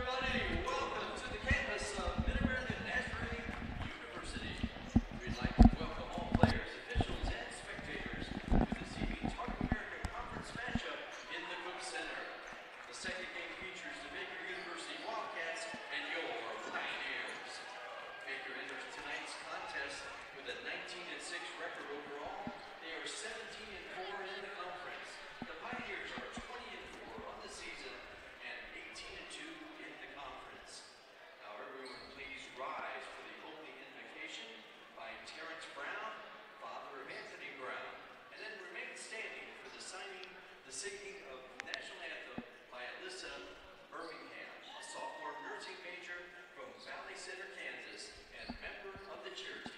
everybody. Welcome to the campus of Mid-American Nazarene University. We'd like to welcome all players, officials, and spectators to this evening's Heart of America Conference matchup in the Cook Center. The second game features the Baker University Wildcats and your Pioneers. Baker enters tonight's contest with a 19-6 record overall. They are 17-4 in the conference. The Pioneers are 20-4 on the season and 18-2 in the conference. Now everyone please rise for the opening invocation by Terrence Brown, father of Anthony Brown, and then remain standing for the singing of the national anthem by Alyssa Birmingham, a sophomore nursing major from Valley Center, Kansas, and member of the cheer team.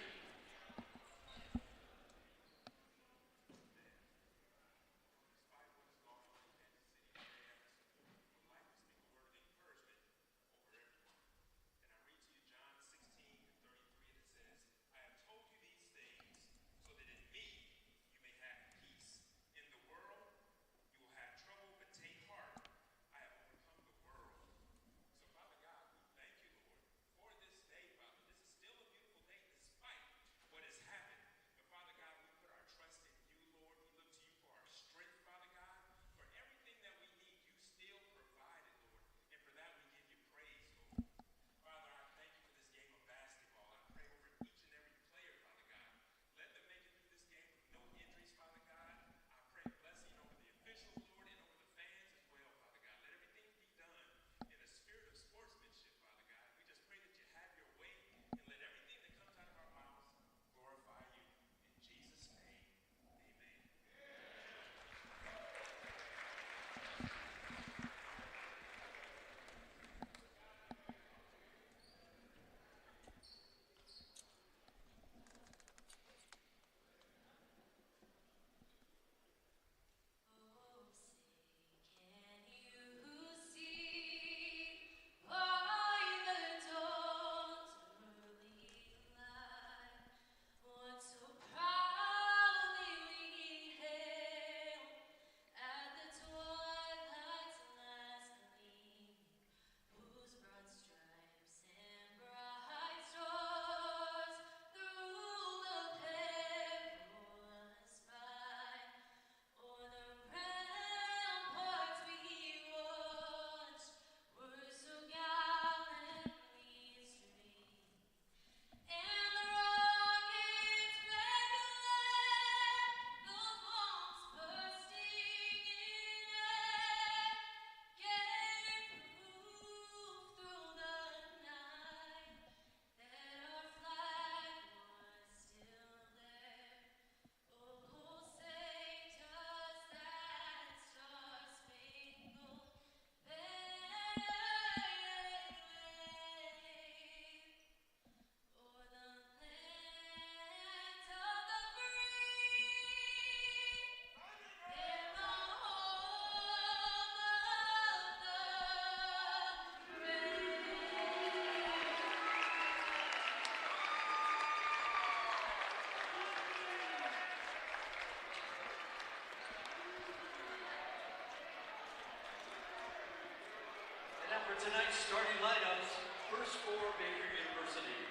For tonight's starting lineups, first for Baker University.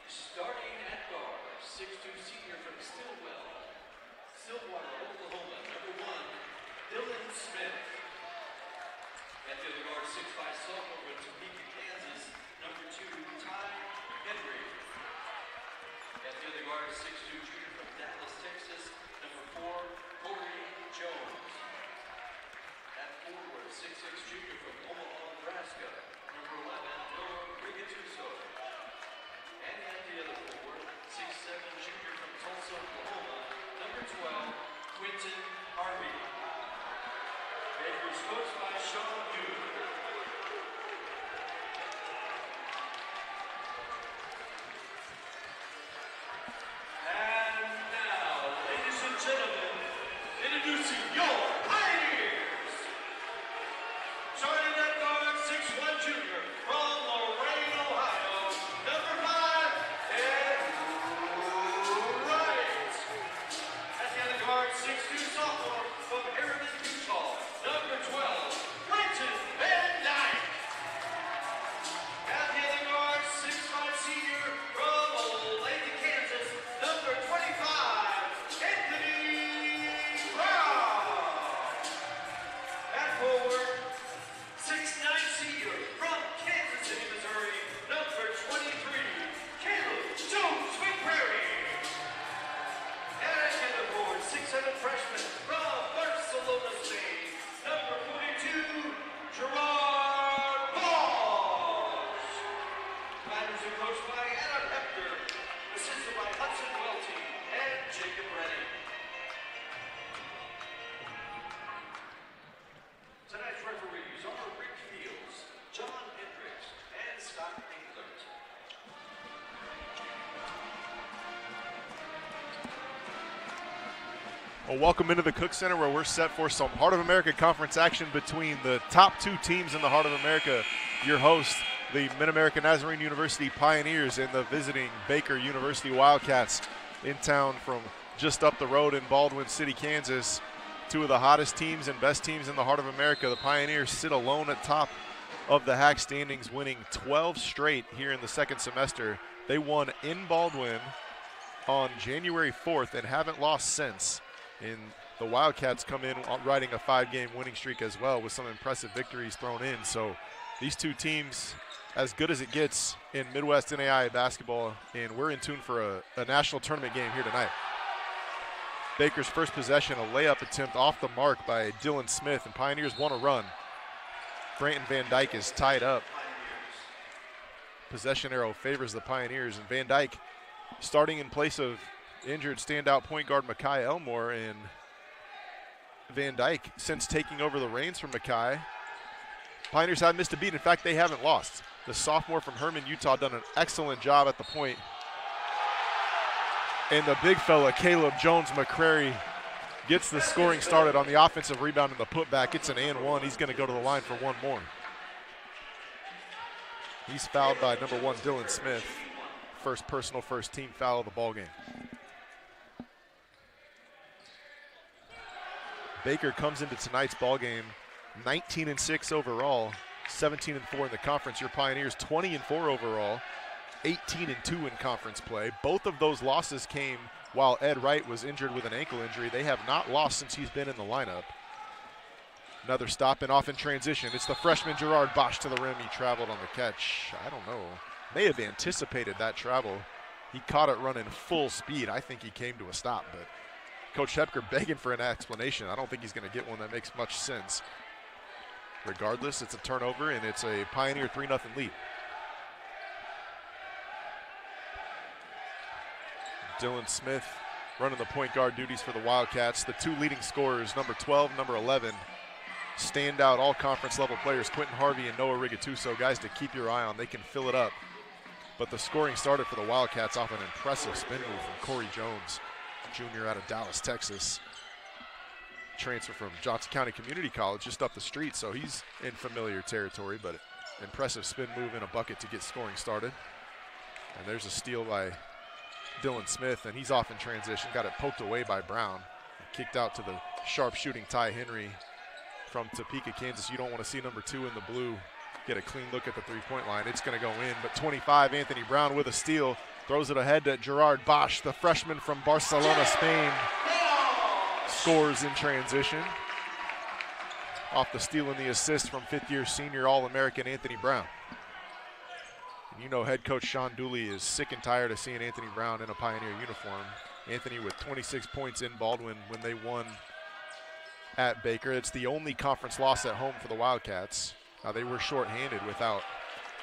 Starting at guard, 6'2" senior from Stillwater, Oklahoma, number 1, Dylan Smith. At the other guard, 6'5" sophomore from Topeka, Kansas, number 2, Ty Henry. At the other guard, 6'2" junior from Dallas, Texas, number 4, Corey Jones. At forward, 6'6" junior from Omaha, Nebraska, number 11, Noah Rigatuso. And at the other forward, 6'7" junior from Tulsa, Oklahoma, number 12, Quinton Harvey. Baker's coached by Sean Yu. Well, welcome into the Cook Center, where we're set for some Heart of America Conference action between the top two teams in the Heart of America. Your host, the Mid-America Nazarene University Pioneers, and the visiting Baker University Wildcats, in town from just up the road in Baldwin City, Kansas. Two of the hottest teams and best teams in the Heart of America. The Pioneers sit alone at top of the HAC standings, winning 12 straight here in the second semester. They won in Baldwin on January 4th and haven't lost since. And the Wildcats come in riding a 5-game winning streak as well, with some impressive victories thrown in. So these two teams, as good as it gets in Midwest NAIA basketball, and we're in tune for a national tournament game here tonight. Baker's first possession, a layup attempt off the mark by Dylan Smith, and Pioneers want to run. Branton Van Dyke is tied up. Possession arrow favors the Pioneers, and Van Dyke starting in place of injured standout point guard Makai Elmore. And Van Dyke, since taking over the reins from Makai, Pioneers haven't missed a beat. In fact, they haven't lost. The sophomore from Herman, Utah, done an excellent job at the point. And the big fella, Caleb Jones-McCrary, gets the scoring started on the offensive rebound and the putback. It's an and one. He's going to go to the line for one more. He's fouled by number 1, Dylan Smith. First personal, first team foul of the ball game. Baker comes into tonight's ball game 19-6 overall, 17-4 in the conference. Your Pioneers 20-4 overall, 18-2 in conference play. Both of those losses came while Ed Wright was injured with an ankle injury. They have not lost since he's been in the lineup. Another stop and off in transition. It's the freshman Gerard Bosch to the rim. He traveled on the catch. I don't know. May have anticipated that travel. He caught it running full speed. I think he came to a stop, but Coach Hepker begging for an explanation. I don't think he's going to get one that makes much sense. Regardless, it's a turnover, and it's a Pioneer 3-0 lead. Dylan Smith running the point guard duties for the Wildcats. The two leading scorers, number 12, number 11, standout all-conference level players, Quentin Harvey and Noah Rigatuso, guys to keep your eye on. They can fill it up. But the scoring started for the Wildcats off an impressive spin move from Corey Jones, junior out of Dallas, Texas. Transfer from Johnson County Community College just up the street, so he's in familiar territory, but impressive spin move and a bucket to get scoring started. And there's a steal by Dylan Smith, and he's off in transition. Got it poked away by Brown. Kicked out to the sharp-shooting Ty Henry from Topeka, Kansas. You don't want to see number 2 in the blue get a clean look at the three-point line. It's going to go in, but 25, Anthony Brown with a steal. Throws it ahead to Gerard Bosch, the freshman from Barcelona, Spain. Scores in transition. Off the steal and the assist from fifth-year senior All-American Anthony Brown. And you know head coach Sean Dooley is sick and tired of seeing Anthony Brown in a Pioneer uniform. Anthony with 26 points in Baldwin when they won at Baker. It's the only conference loss at home for the Wildcats. Now, they were shorthanded without,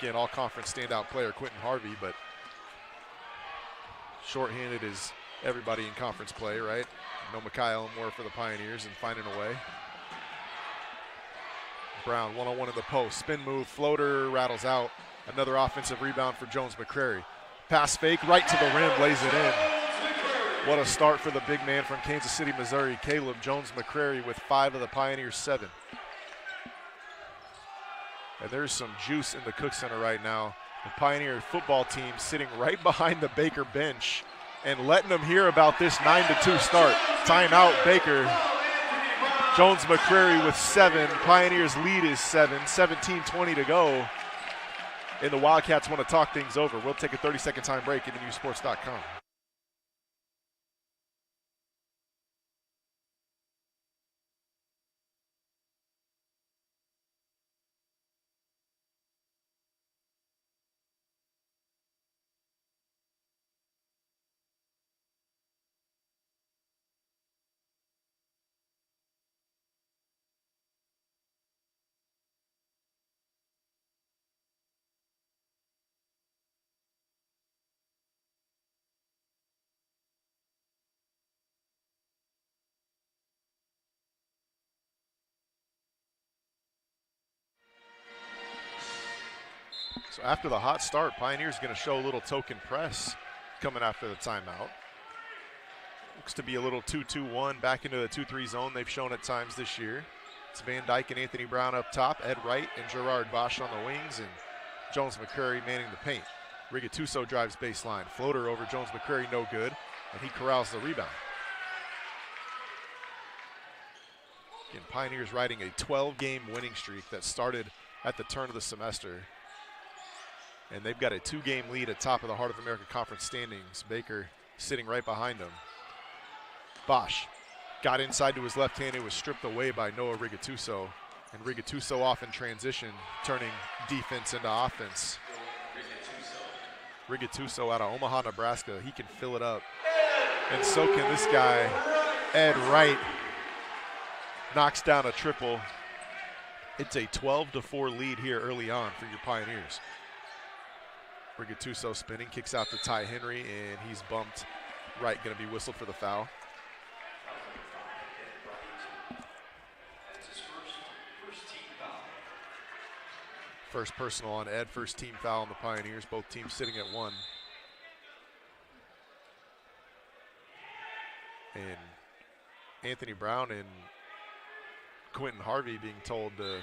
again, all-conference standout player Quentin Harvey, but shorthanded is everybody in conference play, right? No Makai Elmore for the Pioneers and finding a way. Brown one-on-one in the post. Spin move, floater, rattles out. Another offensive rebound for Jones-McCrary. Pass fake, right to the rim, lays it in. What a start for the big man from Kansas City, Missouri, Caleb Jones-McCrary with 5 of the Pioneers' 7. And there's some juice in the Cook Center right now. The Pioneer football team sitting right behind the Baker bench and letting them hear about this 9-2 start. Timeout, Baker. Jones-McCrary with 7. Pioneers lead is 7. 17-20 to go. And the Wildcats want to talk things over. We'll take a 30-second time break at MNUsports.com. So after the hot start, Pioneers going to show a little token press coming after the timeout. Looks to be a little 2-2-1 back into the 2-3 zone they've shown at times this year. It's Van Dyke and Anthony Brown up top, Ed Wright and Gerard Bosch on the wings, and Jones McCrary manning the paint. Rigatuso drives baseline. Floater over Jones McCrary, no good, and he corrals the rebound. Again, Pioneers riding a 12-game winning streak that started at the turn of the semester. And they've got a 2-game lead atop of the Heart of America Conference standings. Baker sitting right behind them. Bosch got inside to his left hand. It was stripped away by Noah Rigatuso. And Rigatuso off in transition, turning defense into offense. Rigatuso out of Omaha, Nebraska. He can fill it up. And so can this guy, Ed Wright. Knocks down a triple. It's a 12-4 lead here early on for your Pioneers. Rigatuso spinning, kicks out to Ty Henry, and he's bumped. Wright going to be whistled for the foul. First personal on Ed, first team foul on the Pioneers, both teams sitting at 1. And Anthony Brown and Quentin Harvey being told to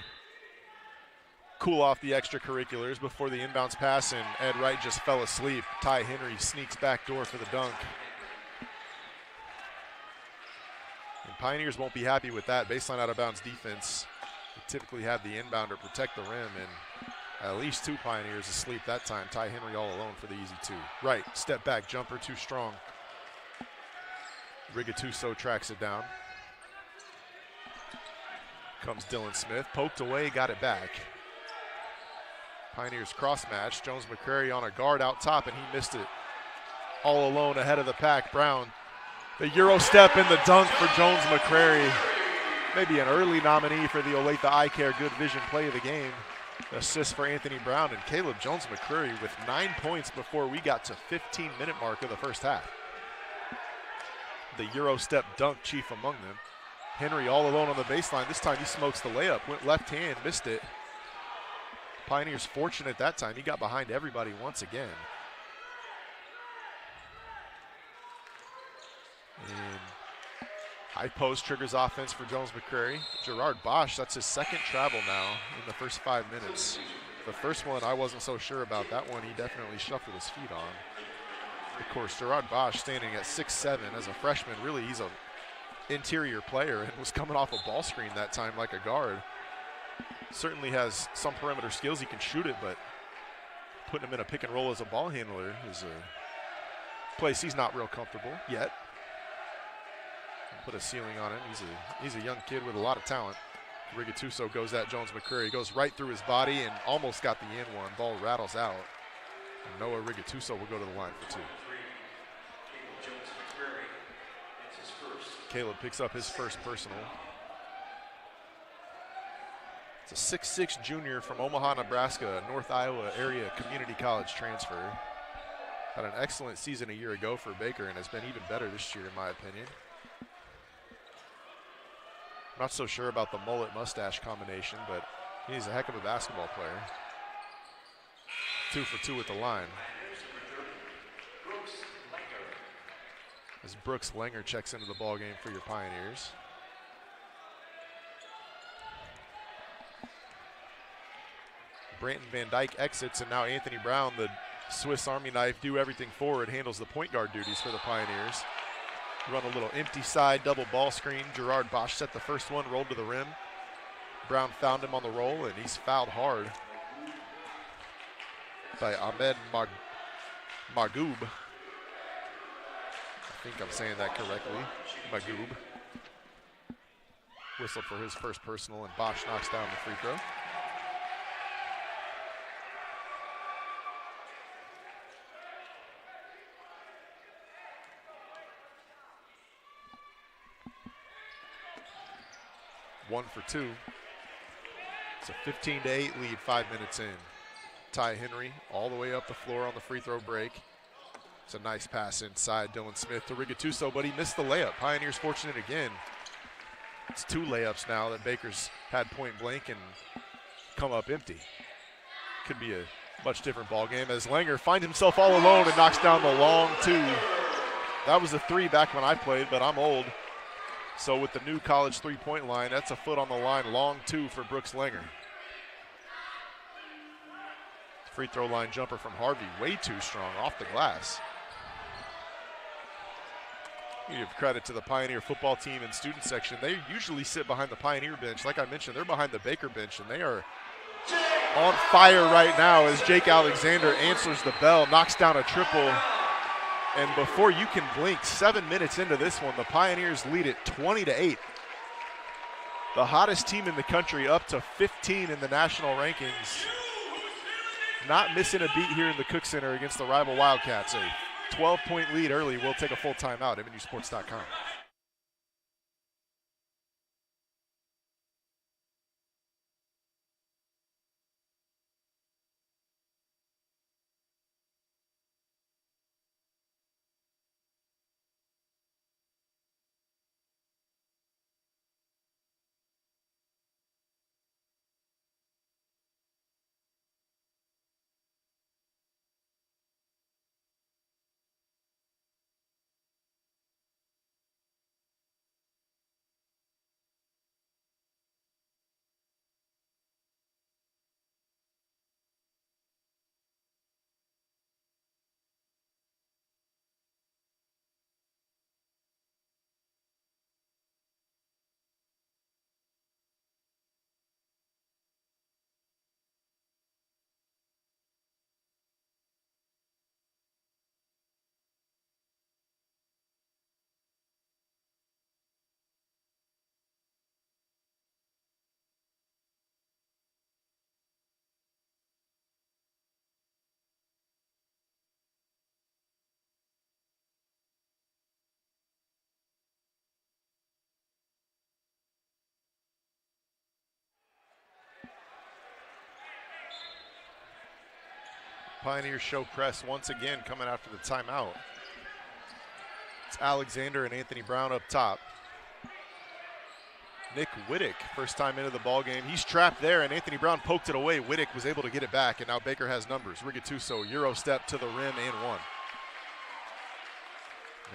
cool off the extracurriculars before the inbounds pass, and Ed Wright just fell asleep. Ty Henry sneaks back door for the dunk. And Pioneers won't be happy with that. Baseline out of bounds defense. They typically have the inbounder protect the rim, and at least 2 Pioneers asleep that time. Ty Henry all alone for the easy 2. Wright, step back jumper, too strong. Rigatuso tracks it down. Comes Dylan Smith, poked away, got it back. Pioneers cross match. Jones McCrary on a guard out top, and he missed it. All alone ahead of the pack. Brown, the Euro step and the dunk for Jones McCrary. Maybe an early nominee for the Olathe Eye Care Good Vision Play of the Game. Assist for Anthony Brown, and Caleb Jones McCrary with 9 points before we got to 15-minute mark of the first half. The Euro step dunk chief among them. Henry all alone on the baseline. This time he smokes the layup. Went left hand, missed it. Pioneers fortunate that time. He got behind everybody once again. And high post triggers offense for Jones McCrary. Gerard Bosch, that's his second travel now in the first 5 minutes. The first one I wasn't so sure about. That one he definitely shuffled his feet on. Of course, Gerard Bosch standing at 6'7" as a freshman. Really, he's a interior player and was coming off a ball screen that time like a guard. Certainly has some perimeter skills. He can shoot it, but putting him in a pick and roll as a ball handler is a place he's not real comfortable yet. Put a ceiling on him. He's a young kid with a lot of talent. Rigatuso goes at Jones McCrary. Goes right through his body and almost got the in one. Ball rattles out. And Noah Rigatuso will go to the line for 2. Caleb picks up his first personal. It's a 6'6" junior from Omaha, Nebraska, North Iowa area community college transfer. Had an excellent season a year ago for Baker and has been even better this year in my opinion. Not so sure about the mullet mustache combination, but he's a heck of a basketball player. 2 for 2 at the line. As Brooks Langer checks into the ballgame for your Pioneers. Branton Van Dyke exits, and now Anthony Brown, the Swiss Army knife, do everything forward, handles the point guard duties for the Pioneers. Run a little empty side double ball screen. Gerard Bosch set the first one, rolled to the rim. Brown found him on the roll, and he's fouled hard by Ahmed Magoob. I think I'm saying that correctly. Magoob. Whistled for his first personal, and Bosch knocks down the free throw. One for 2. It's a 15-8 lead 5 minutes in. Ty Henry all the way up the floor on the free throw break. It's a nice pass inside. Dylan Smith to Rigatuso, but he missed the layup. Pioneers fortunate again. It's 2 layups now that Baker's had point blank and come up empty. Could be a much different ball game as Langer finds himself all alone and knocks down the long 2. That was a 3 back when I played, but I'm old. So with the new college three-point line, that's a foot on the line, long 2 for Brooks Langer. Free throw line jumper from Harvey, way too strong, off the glass. You give credit to the Pioneer football team and student section. They usually sit behind the Pioneer bench. Like I mentioned, they're behind the Baker bench, and they are on fire right now as Jake Alexander answers the bell, knocks down a triple. And before you can blink, 7 minutes into this one, the Pioneers lead it 20-8. The hottest team in the country, up to 15 in the national rankings. Not missing a beat here in the Cook Center against the rival Wildcats. A 12-point lead early. We'll take a full timeout. MNUsports.com. Pioneers show press once again coming after the timeout. It's Alexander and Anthony Brown up top. Nick Whittick, first time into the ball game. He's trapped there, and Anthony Brown poked it away. Whittick was able to get it back, and now Baker has numbers. Rigatuso, Euro step to the rim and 1.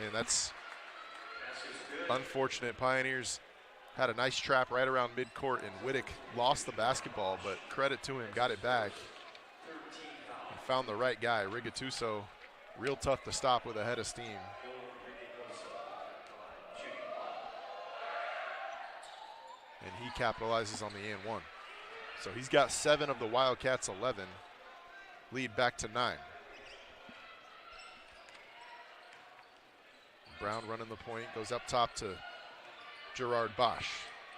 Man, that's unfortunate. Pioneers had a nice trap right around midcourt, and Whittick lost the basketball, but credit to him, got it back. Found the right guy. Rigatuso, real tough to stop with a head of steam. And he capitalizes on the and 1. So he's got 7 of the Wildcats' 11. Lead back to 9. Brown running the point, goes up top to Gerard Bosch.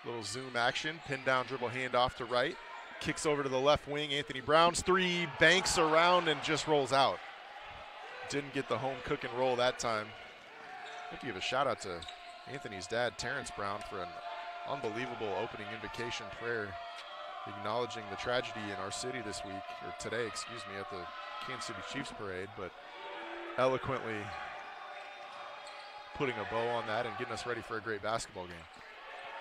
Little zoom action, pin down dribble handoff to right. Kicks over to the left wing. Anthony Brown's 3 banks around and just rolls out. Didn't get the home cook and roll that time. I have to give a shout out to Anthony's dad, Terrence Brown, for an unbelievable opening invocation prayer acknowledging the tragedy in our city this week, or today, excuse me, at the Kansas City Chiefs parade, but eloquently putting a bow on that and getting us ready for a great basketball game.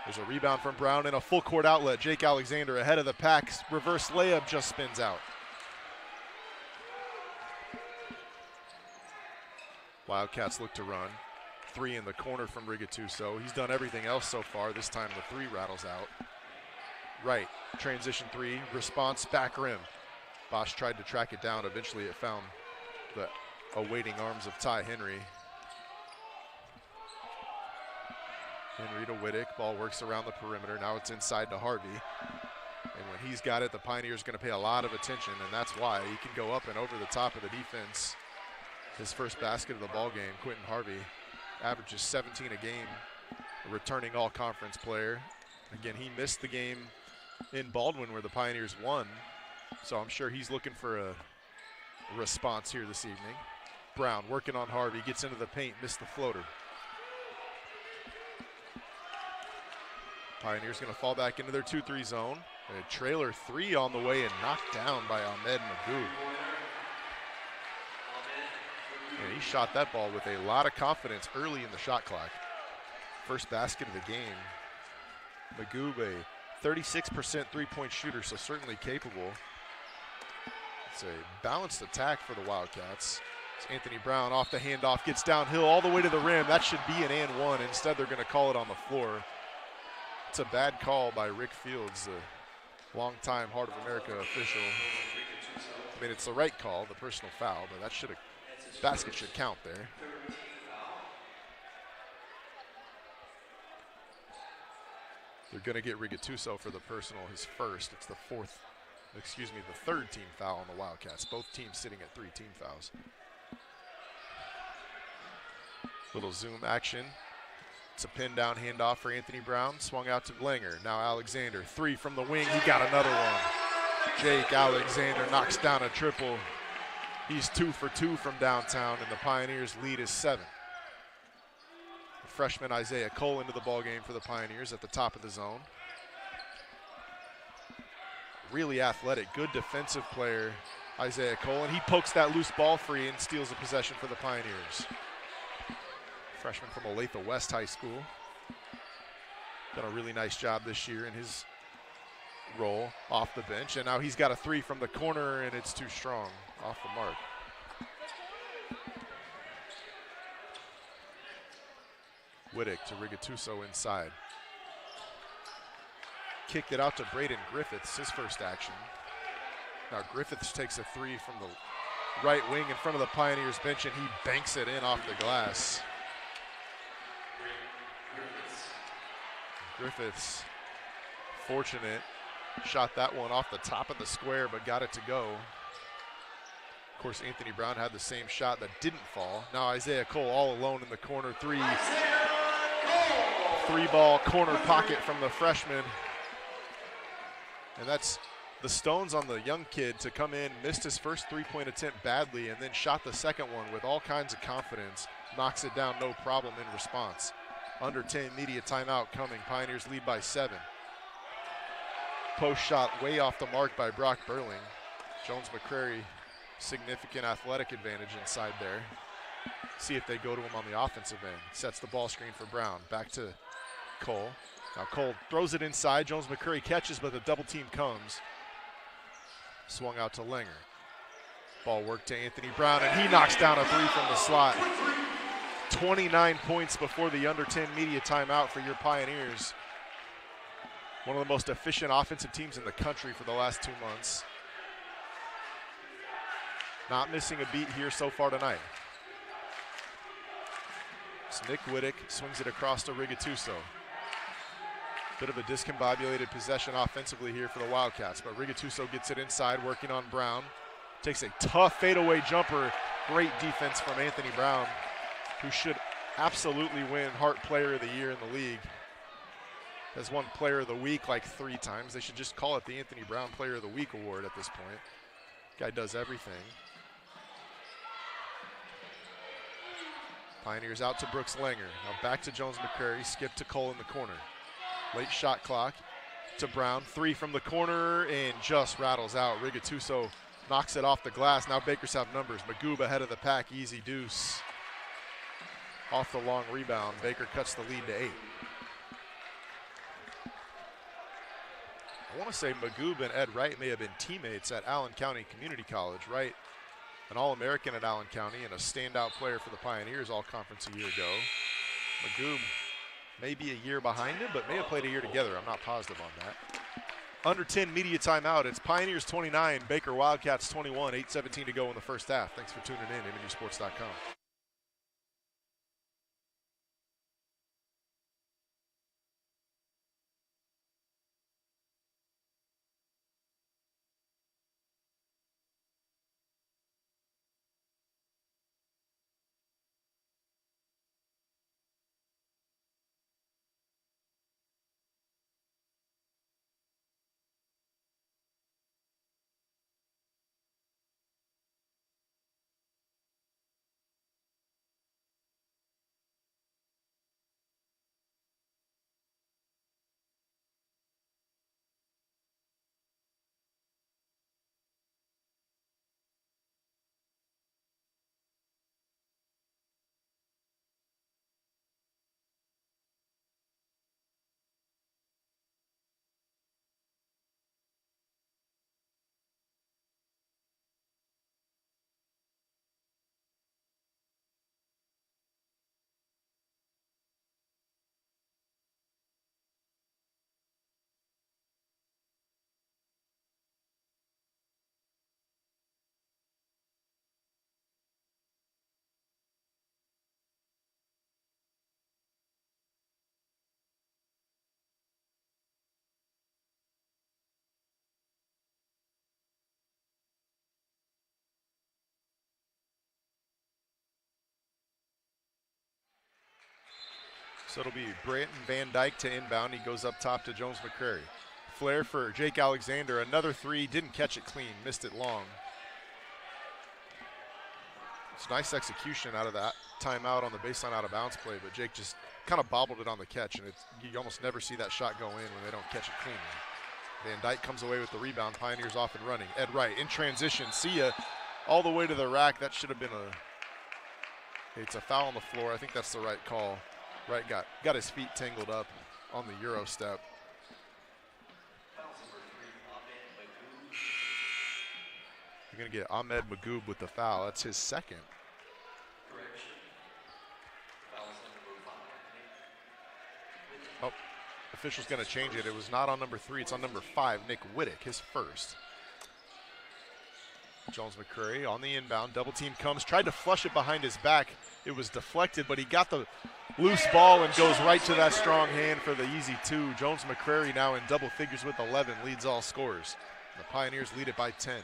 There's a rebound from Brown and a full court outlet. Jake Alexander ahead of the pack. Reverse layup just spins out. Wildcats look to run. 3 in the corner from Rigatuso. He's done everything else so far. This time the 3 rattles out. Right, transition 3, response back rim. Bosch tried to track it down. Eventually it found the awaiting arms of Ty Henry. Henry to Whittick, ball works around the perimeter. Now it's inside to Harvey. And when he's got it, the Pioneers going to pay a lot of attention, and that's why he can go up and over the top of the defense. His first basket of the ball game, Quentin Harvey, averages 17 a game, a returning all-conference player. Again, he missed the game in Baldwin where the Pioneers won, so I'm sure he's looking for a response here this evening. Brown working on Harvey, gets into the paint, missed the floater. Pioneers going to fall back into their 2-3 zone. A trailer 3 on the way and knocked down by Ahmed Magoo. And he shot that ball with a lot of confidence early in the shot clock. First basket of the game. Magoo, a 36% three-point shooter, so certainly capable. It's a balanced attack for the Wildcats. It's Anthony Brown off the handoff, gets downhill all the way to the rim. That should be an and one. Instead, they're going to call it on the floor. It's a bad call by Rick Fields, the longtime Heart of America official. I mean, it's the right call, the personal foul, but that basket should count there. They're going to get Rigatuso for the personal, his first. It's the third team foul on the Wildcats. Both teams sitting at 3 team fouls. Little zoom action. It's a pin down handoff for Anthony Brown. Swung out to Langer. Now Alexander. 3 from the wing. He got another one. Jake Alexander knocks down a triple. He's 2 for 2 from downtown, and the Pioneers' lead is 7. The freshman Isaiah Cole into the ballgame for the Pioneers at the top of the zone. Really athletic, good defensive player, Isaiah Cole, and he pokes that loose ball free and steals a possession for the Pioneers. Freshman from Olathe West High School. Done a really nice job this year in his role off the bench, and now he's got a 3 from the corner, and it's too strong, off the mark. Wittick to Rigatuso inside. Kicked it out to Braden Griffiths, his first action. Now Griffiths takes a 3 from the right wing in front of the Pioneers bench, and he banks it in off the glass. Griffiths, fortunate, shot that one off the top of the square, but got it to go. Of course, Anthony Brown had the same shot that didn't fall. Now Isaiah Cole all alone in the corner, 3 ball corner pocket from the freshman. And that's the stones on the young kid to come in, missed his first 3-point attempt badly, and then shot the second one with all kinds of confidence. Knocks it down, no problem in response. Under 10 media timeout coming. Pioneers lead by 7. Post shot way off the mark by Brock Burling. Jones McCrary, significant athletic advantage inside there. See if they go to him on the offensive end. Sets the ball screen for Brown. Back to Cole. Now Cole throws it inside. Jones McCrary catches, but the double team comes. Swung out to Langer. Ball work to Anthony Brown, and he knocks down a 3 from the slot. 29 points before the under 10 media timeout for your Pioneers. One of the most efficient offensive teams in the country for the last 2 months. Not missing a beat here so far tonight. It's Nick Wittick, swings it across to Rigatuso. Bit of a discombobulated possession offensively here for the Wildcats, but Rigatuso gets it inside, working on Brown. Takes a tough fadeaway jumper. Great defense from Anthony Brown, who should absolutely win Hart Player of the Year in the league. Has won Player of the Week like 3 times. They should just call it the Anthony Brown Player of the Week award at this point. Guy does everything. Pioneers out to Brooks Langer. Now back to Jones McCrary. Skip to Cole in the corner. Late shot clock to Brown. 3 from the corner and just rattles out. Rigatuso knocks it off the glass. Now Bakers have numbers. Magoob ahead of the pack. Easy deuce. Off the long rebound. Baker cuts the lead to 8. I want to say Magoob and Ed Wright may have been teammates at Allen County Community College. Wright, an All-American at Allen County and a standout player for the Pioneers All-Conference a year ago. Magoob may be a year behind him, but may have played a year together. I'm not positive on that. Under 10 media timeout. It's Pioneers 29, Baker Wildcats 21, 8:17 to go in the first half. Thanks for tuning in, MNUsports.com. So it'll be Branton Van Dyke to inbound. He goes up top to Jones McCrary. Flare for Jake Alexander. Another three. Didn't catch it clean. Missed it long. It's nice execution out of that timeout on the baseline out of bounds play, but Jake just kind of bobbled it on the catch, and you almost never see that shot go in when they don't catch it cleanly. Van Dyke comes away with the rebound. Pioneers off and running. Ed Wright in transition. See ya. All the way to the rack. That should have been it's a foul on the floor. I think that's the right call. Wright got his feet tangled up on the Euro step. You're going to get Ahmed Magoob with the foul. That's his second. Oh, official's going to change it. It was not on number 3. It's on number 5, Nick Whittick, his first. Jones McCrary on the inbound. Double team comes. Tried to flush it behind his back. It was deflected, but he got the loose ball and goes right to that strong hand for the easy 2. Jones McCrary now in double figures with 11, leads all scorers. The Pioneers lead it by 10.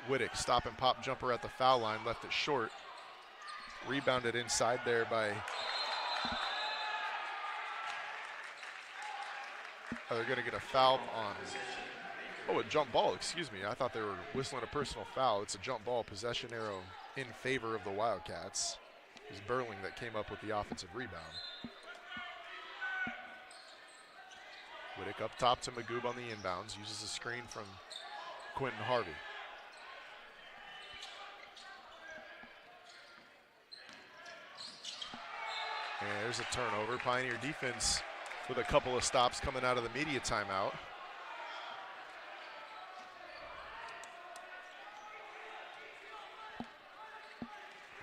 Whittick, stop and pop jumper at the foul line, left it short. Rebounded inside there by, they're going to get a foul on, a jump ball, excuse me. I thought they were whistling a personal foul. It's a jump ball, possession arrow in favor of the Wildcats. It was Burling that came up with the offensive rebound. Whittick up top to Magoob on the inbounds, uses a screen from Quentin Harvey. And there's a turnover. Pioneer defense with a couple of stops coming out of the media timeout.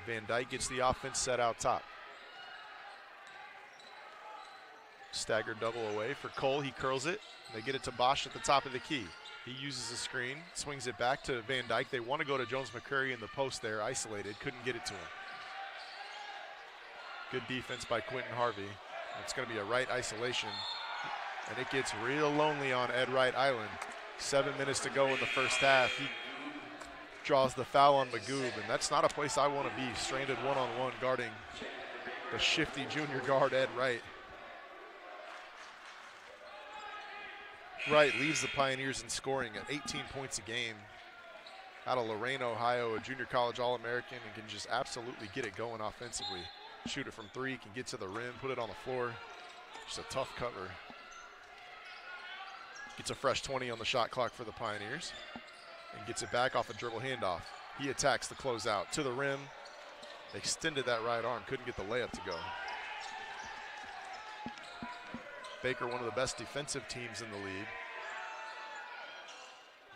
Van Dyke gets the offense set out top. Staggered double away for Cole. He curls it. They get it to Bosch at the top of the key. He uses a screen, swings it back to Van Dyke. They want to go to Jones McCrary in the post there, isolated. Couldn't get it to him. Good defense by Quentin Harvey. It's going to be a right isolation. And it gets real lonely on Ed Wright Island. 7 minutes to go in the first half. He draws the foul on Magoob, and that's not a place I want to be. Stranded one-on-one guarding the shifty junior guard Ed Wright. Wright leads the Pioneers in scoring at 18 points a game. Out of Lorain, Ohio, a junior college All-American, and can just absolutely get it going offensively. Shoot it from 3, can get to the rim, put it on the floor. Just a tough cover. Gets a fresh 20 on the shot clock for the Pioneers. And gets it back off a dribble handoff. He attacks the closeout to the rim. Extended that right arm, couldn't get the layup to go. Baker, one of the best defensive teams in the league.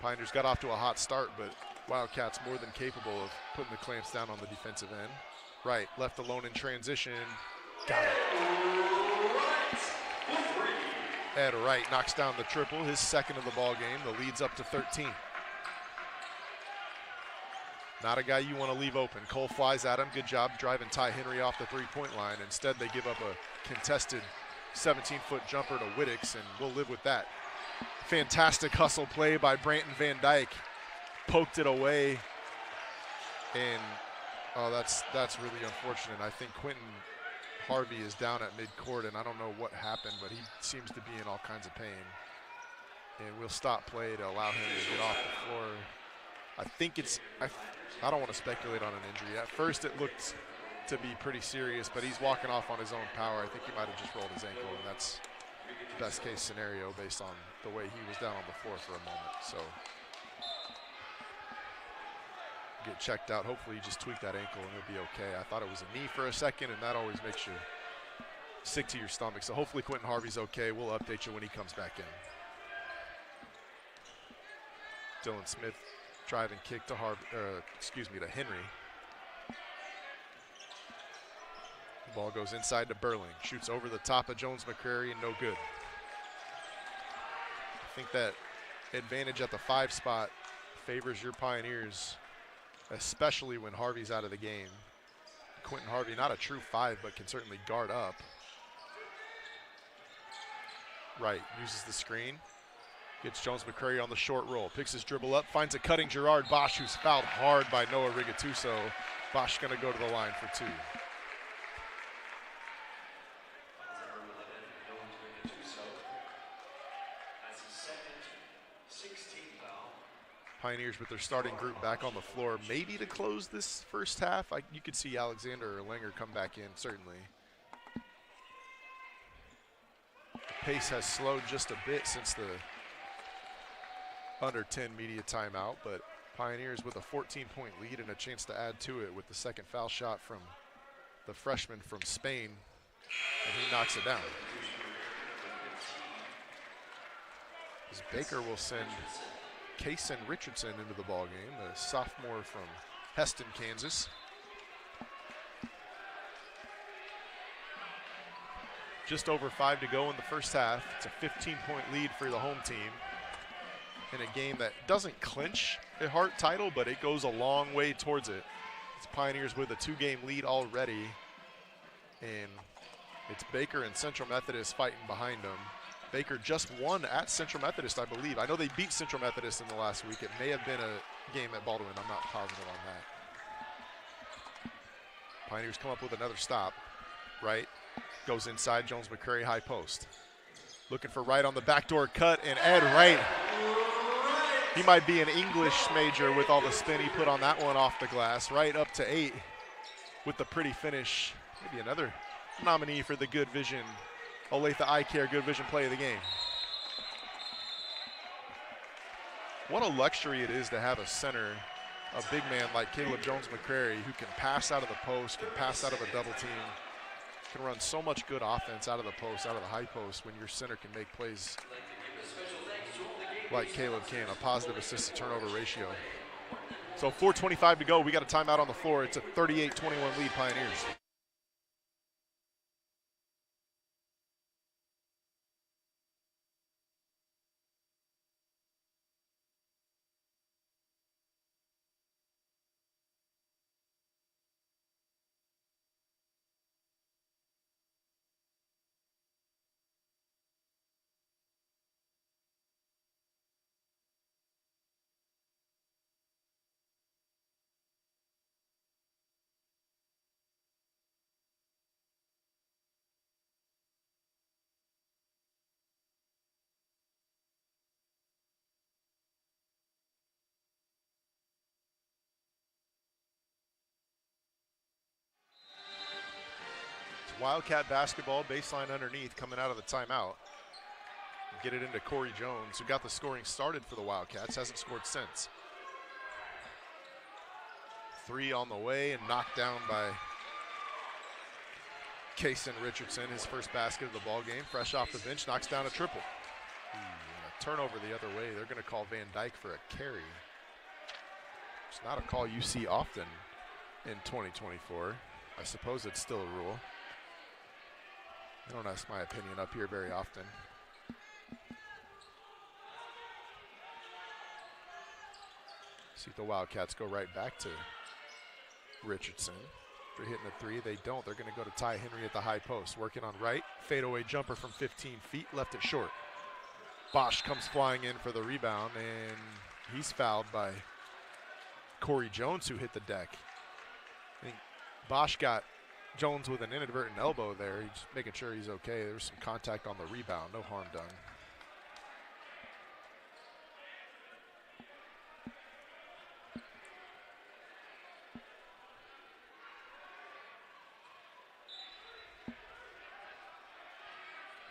Pioneers got off to a hot start, but Wildcats more than capable of putting the clamps down on the defensive end. Wright, left alone in transition. Got it. Ed Wright knocks down the triple, his second of the ball game. The lead's up to 13. Not a guy you want to leave open. Cole flies at him. Good job driving Ty Henry off the three-point line. Instead, they give up a contested 17-foot jumper to Whitticks, and we'll live with that. Fantastic hustle play by Branton Van Dyke. Poked it away, and that's really unfortunate. I think Quentin Harvey is down at midcourt, and I don't know what happened, but he seems to be in all kinds of pain. And we'll stop play to allow him to get off the floor. I think I don't want to speculate on an injury. At first it looked to be pretty serious, but he's walking off on his own power. I think he might have just rolled his ankle, and that's best case scenario based on the way he was down on the floor for a moment. So get checked out. Hopefully he just tweaked that ankle and he'll be okay. I thought it was a knee for a second, and that always makes you sick to your stomach. So hopefully Quentin Harvey's okay. We'll update you when he comes back in. Dylan Smith drive and kick to to Henry. The ball goes inside to Burling. Shoots over the top of Jones McCrary and no good. I think that advantage at the 5 spot favors your Pioneers, especially when Harvey's out of the game. Quentin Harvey, not a true 5, but can certainly guard up. Wright uses the screen. Gets Jones McCrary on the short roll. Picks his dribble up, finds a cutting Gerard Bosch, who's fouled hard by Noah Rigatuso. Bosch gonna go to the line for 2. Pioneers with their starting group back on the floor, maybe to close this first half. You could see Alexander or Langer come back in, certainly. The pace has slowed just a bit since the under 10 media timeout, but Pioneers with a 14-point lead and a chance to add to it with the second foul shot from the freshman from Spain, and he knocks it down. As Baker will send Kaysen Richardson into the ballgame, the sophomore from Heston, Kansas. Just over 5 to go in the first half. It's a 15-point lead for the home team in a game that doesn't clinch a Hart title, but it goes a long way towards it. It's Pioneers with a 2-game lead already, and it's Baker and Central Methodist fighting behind them. Baker just won at Central Methodist, I believe. I know they beat Central Methodist in the last week. It may have been a game at Baldwin. I'm not positive on that. Pioneers come up with another stop. Wright goes inside, Jones McCrary high post. Looking for Wright on the backdoor cut, and Ed Wright, he might be an English major with all the spin he put on that one off the glass. Right up to 8 with the pretty finish. Maybe another nominee for the Good Vision, Olathe Eye Care Good Vision play of the game. What a luxury it is to have a center, a big man like Caleb Jones McCrary, who can pass out of the post, can pass out of a double team, can run so much good offense out of the post, out of the high post, when your center can make plays like Caleb can, a positive assist to turnover ratio. So 4:25 to go. We got a timeout on the floor. It's a 38-21 lead, Pioneers. Wildcat basketball, baseline underneath, coming out of the timeout. Get it into Corey Jones, who got the scoring started for the Wildcats, hasn't scored since. 3 on the way and knocked down by Kaysen Richardson, his first basket of the ball game. Fresh off the bench, knocks down a triple. A turnover the other way. They're going to call Van Dyke for a carry. It's not a call you see often in 2024. I suppose it's still a rule. I don't ask my opinion up here very often. See if the Wildcats go right back to Richardson. They're hitting the 3. They don't. They're going to go to Ty Henry at the high post. Working on right. Fadeaway jumper from 15 feet. Left it short. Bosch comes flying in for the rebound, and he's fouled by Corey Jones, who hit the deck. I think Bosch got Jones with an inadvertent elbow there. He's just making sure he's okay. There was some contact on the rebound. No harm done.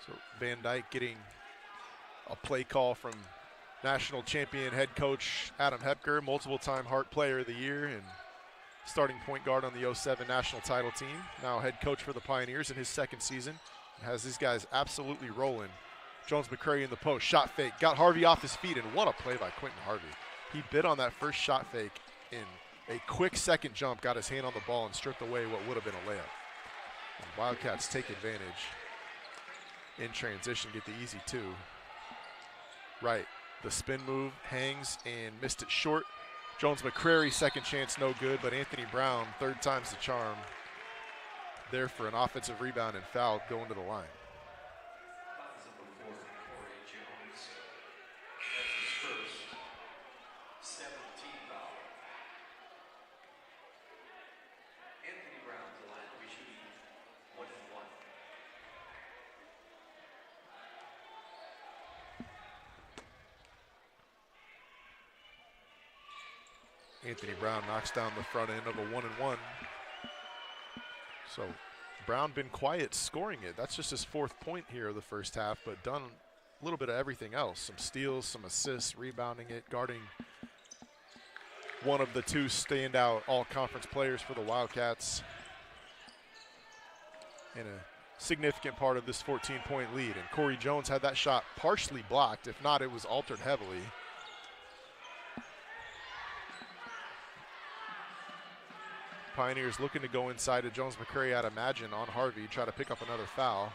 So Van Dyke getting a play call from national champion head coach Adam Hepker, multiple-time Hart Player of the Year, and starting point guard on the 07 national title team. Now head coach for the Pioneers in his second season. Has these guys absolutely rolling. Jones McCrary in the post, shot fake, got Harvey off his feet, and what a play by Quentin Harvey. He bit on that first shot fake in a quick second jump, got his hand on the ball and stripped away what would have been a layup. And Wildcats take advantage in transition, get the easy 2. Right, the spin move, hangs and missed it short. Jones McCrary, second chance, no good, but Anthony Brown, third time's the charm. There for an offensive rebound and foul going to the line. Anthony Brown knocks down the front end of a 1-and-1. So Brown been quiet scoring it. That's just his 4th point here of the first half, but done a little bit of everything else. Some steals, some assists, rebounding it, guarding one of the 2 standout all-conference players for the Wildcats. And a significant part of this 14-point lead. And Corey Jones had that shot partially blocked. If not, it was altered heavily. Pioneers looking to go inside to Jones McCrary, I'd imagine, on Harvey, try to pick up another foul.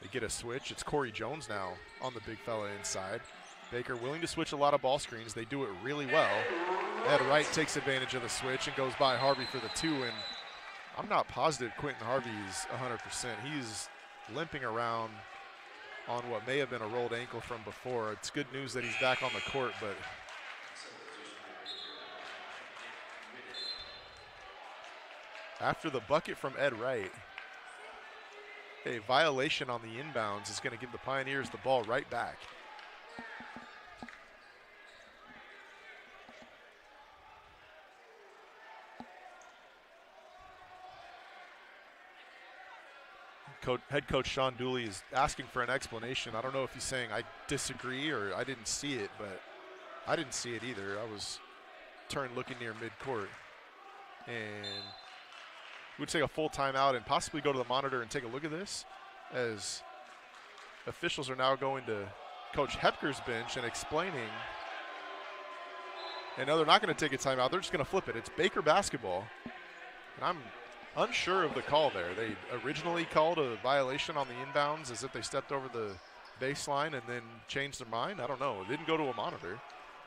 They get a switch. It's Corey Jones now on the big fella inside. Baker willing to switch a lot of ball screens. They do it really well. Ed Wright takes advantage of the switch and goes by Harvey for the 2. And I'm not positive Quentin Harvey is 100%. He's limping around on what may have been a rolled ankle from before. It's good news that he's back on the court, but after the bucket from Ed Wright, a violation on the inbounds is going to give the Pioneers the ball right back. Head coach Sean Dooley is asking for an explanation. I don't know if he's saying I disagree or I didn't see it, but I didn't see it either. I was turned looking near midcourt. And we'd take a full timeout and possibly go to the monitor and take a look at this, as officials are now going to Coach Hepker's bench and explaining. And no, they're not going to take a timeout. They're just going to flip it. It's Baker basketball. And I'm unsure of the call there. They originally called a violation on the inbounds as if they stepped over the baseline and then changed their mind. I don't know. It didn't go to a monitor.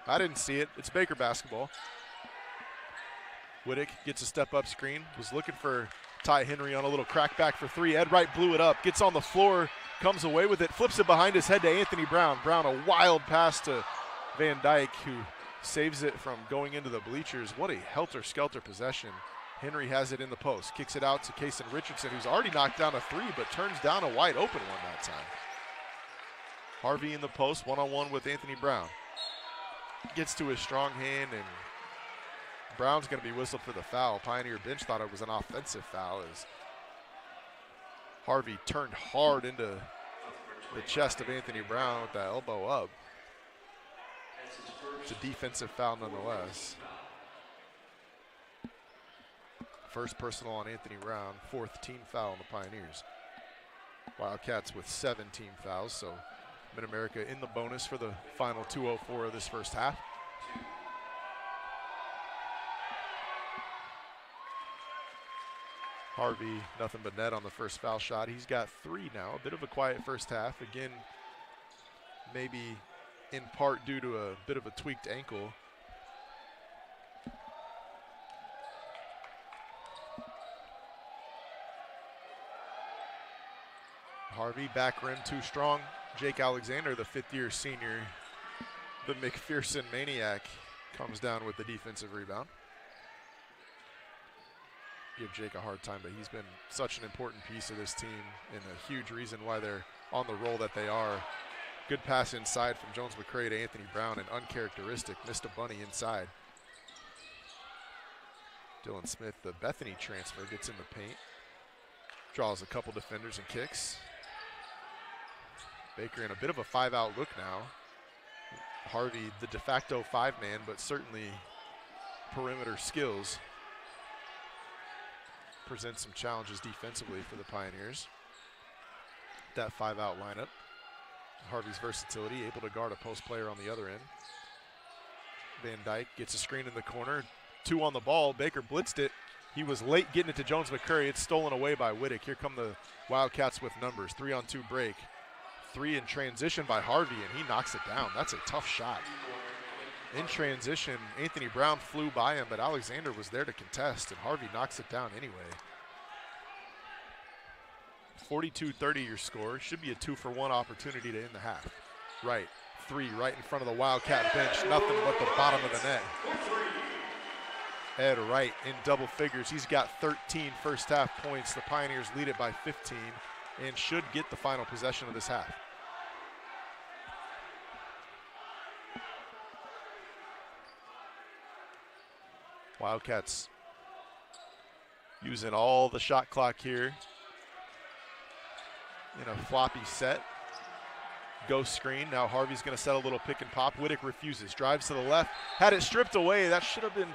I didn't see it. It's Baker basketball. Whittick gets a step-up screen. Was looking for Ty Henry on a little crackback for 3. Ed Wright blew it up. Gets on the floor. Comes away with it. Flips it behind his head to Anthony Brown. Brown, a wild pass to Van Dyke, who saves it from going into the bleachers. What a helter-skelter possession. Henry has it in the post. Kicks it out to Kaysen Richardson, who's already knocked down a 3, but turns down a wide open one that time. Harvey in the post, one-on-one with Anthony Brown. Gets to his strong hand, and Brown's going to be whistled for the foul. Pioneer bench thought it was an offensive foul as Harvey turned hard into the chest of Anthony Brown with that elbow up. It's a defensive foul nonetheless. First personal on Anthony Brown, 4th team foul on the Pioneers. Wildcats with 7 team fouls, so Mid-America in the bonus for the final 2:04 of this first half. Harvey, nothing but net on the first foul shot. He's got 3 now, a bit of a quiet first half. Again, maybe in part due to a bit of a tweaked ankle. Harvey, back rim too strong. Jake Alexander, the 5th-year senior, the McPherson maniac, comes down with the defensive rebound. Give Jake a hard time, but he's been such an important piece of this team and a huge reason why they're on the roll that they are. Good pass inside from Jones McCray to Anthony Brown, and uncharacteristic, missed a bunny inside. Dylan Smith, the Bethany transfer, gets in the paint, draws a couple defenders and kicks. Baker in a bit of a 5-out look now. Harvey, the de facto 5-man, but certainly perimeter skills. Presents some challenges defensively for the Pioneers. That 5-out lineup. Harvey's versatility, able to guard a post player on the other end. Van Dyke gets a screen in the corner. 2 on the ball. Baker blitzed it. He was late getting it to Jones McCurry. It's stolen away by Whittick. Here come the Wildcats with numbers. 3-on-2 break. 3 in transition by Harvey, and he knocks it down. That's a tough shot. In transition, Anthony Brown flew by him, but Alexander was there to contest, and Harvey knocks it down anyway. 42-30 your score. Should be a 2-for-1 opportunity to end the half. Right, 3 right in front of the Wildcat bench. Nothing but the bottom of the net. Ed Wright in double figures. He's got 13 first half points. The Pioneers lead it by 15 and should get the final possession of this half. Wildcats using all the shot clock here in a floppy set. Ghost screen. Now Harvey's going to set a little pick and pop. Whittick refuses. Drives to the left. Had it stripped away. That should have been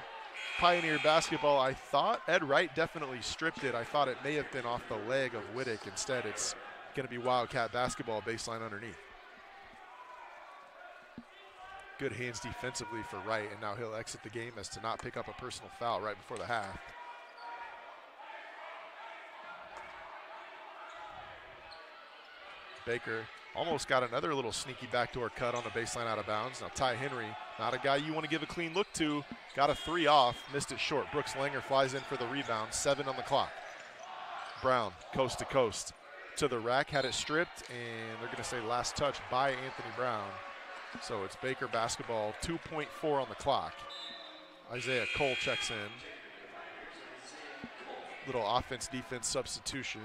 Pioneer basketball, I thought. Ed Wright definitely stripped it. I thought it may have been off the leg of Whittick. Instead, it's going to be Wildcat basketball, baseline underneath. Good hands defensively for Wright, and now he'll exit the game as to not pick up a personal foul right before the half. Baker almost got another little sneaky backdoor cut on the baseline out of bounds. Now Ty Henry, not a guy you want to give a clean look to. Got a three off, missed it short. Brooks Langer flies in for the rebound, 7 on the clock. Brown, coast to coast to the rack, had it stripped, and they're going to say last touch by Anthony Brown. So it's Baker basketball, 2.4 on the clock. Isaiah Cole checks in. Little offense-defense substitution.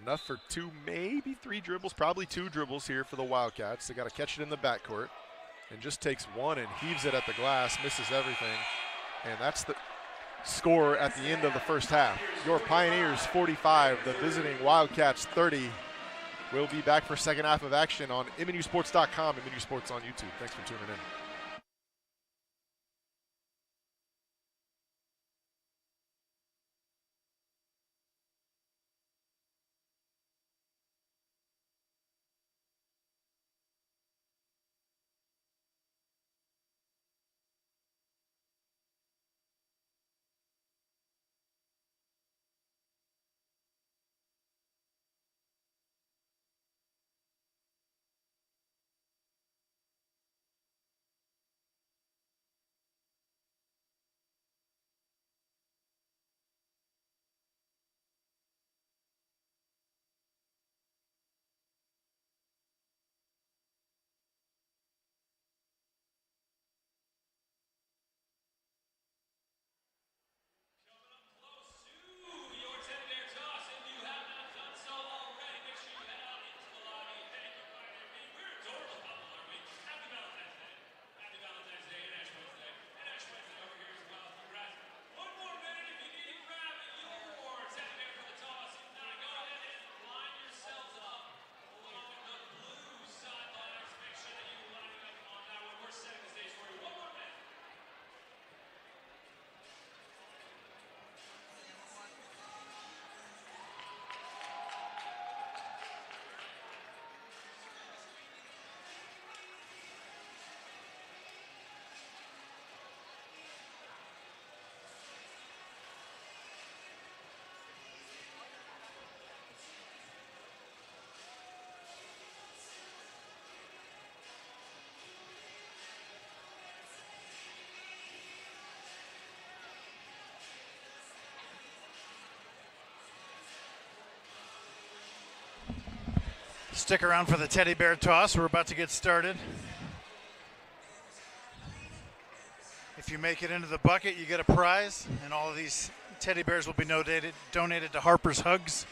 Enough for 2, maybe 3 dribbles, probably 2 dribbles here for the Wildcats. They got to catch it in the backcourt, and just takes one and heaves it at the glass, misses everything. And that's the score at the end of the first half. Your Pioneers 45, the visiting Wildcats 30. We'll be back for second half of action on MNUsports.com, MNU Sports on YouTube. Thanks for tuning in. Stick around for the teddy bear toss. We're about to get started. If you make it into the bucket, you get a prize, and all of these teddy bears will be donated to Harper's Hugs.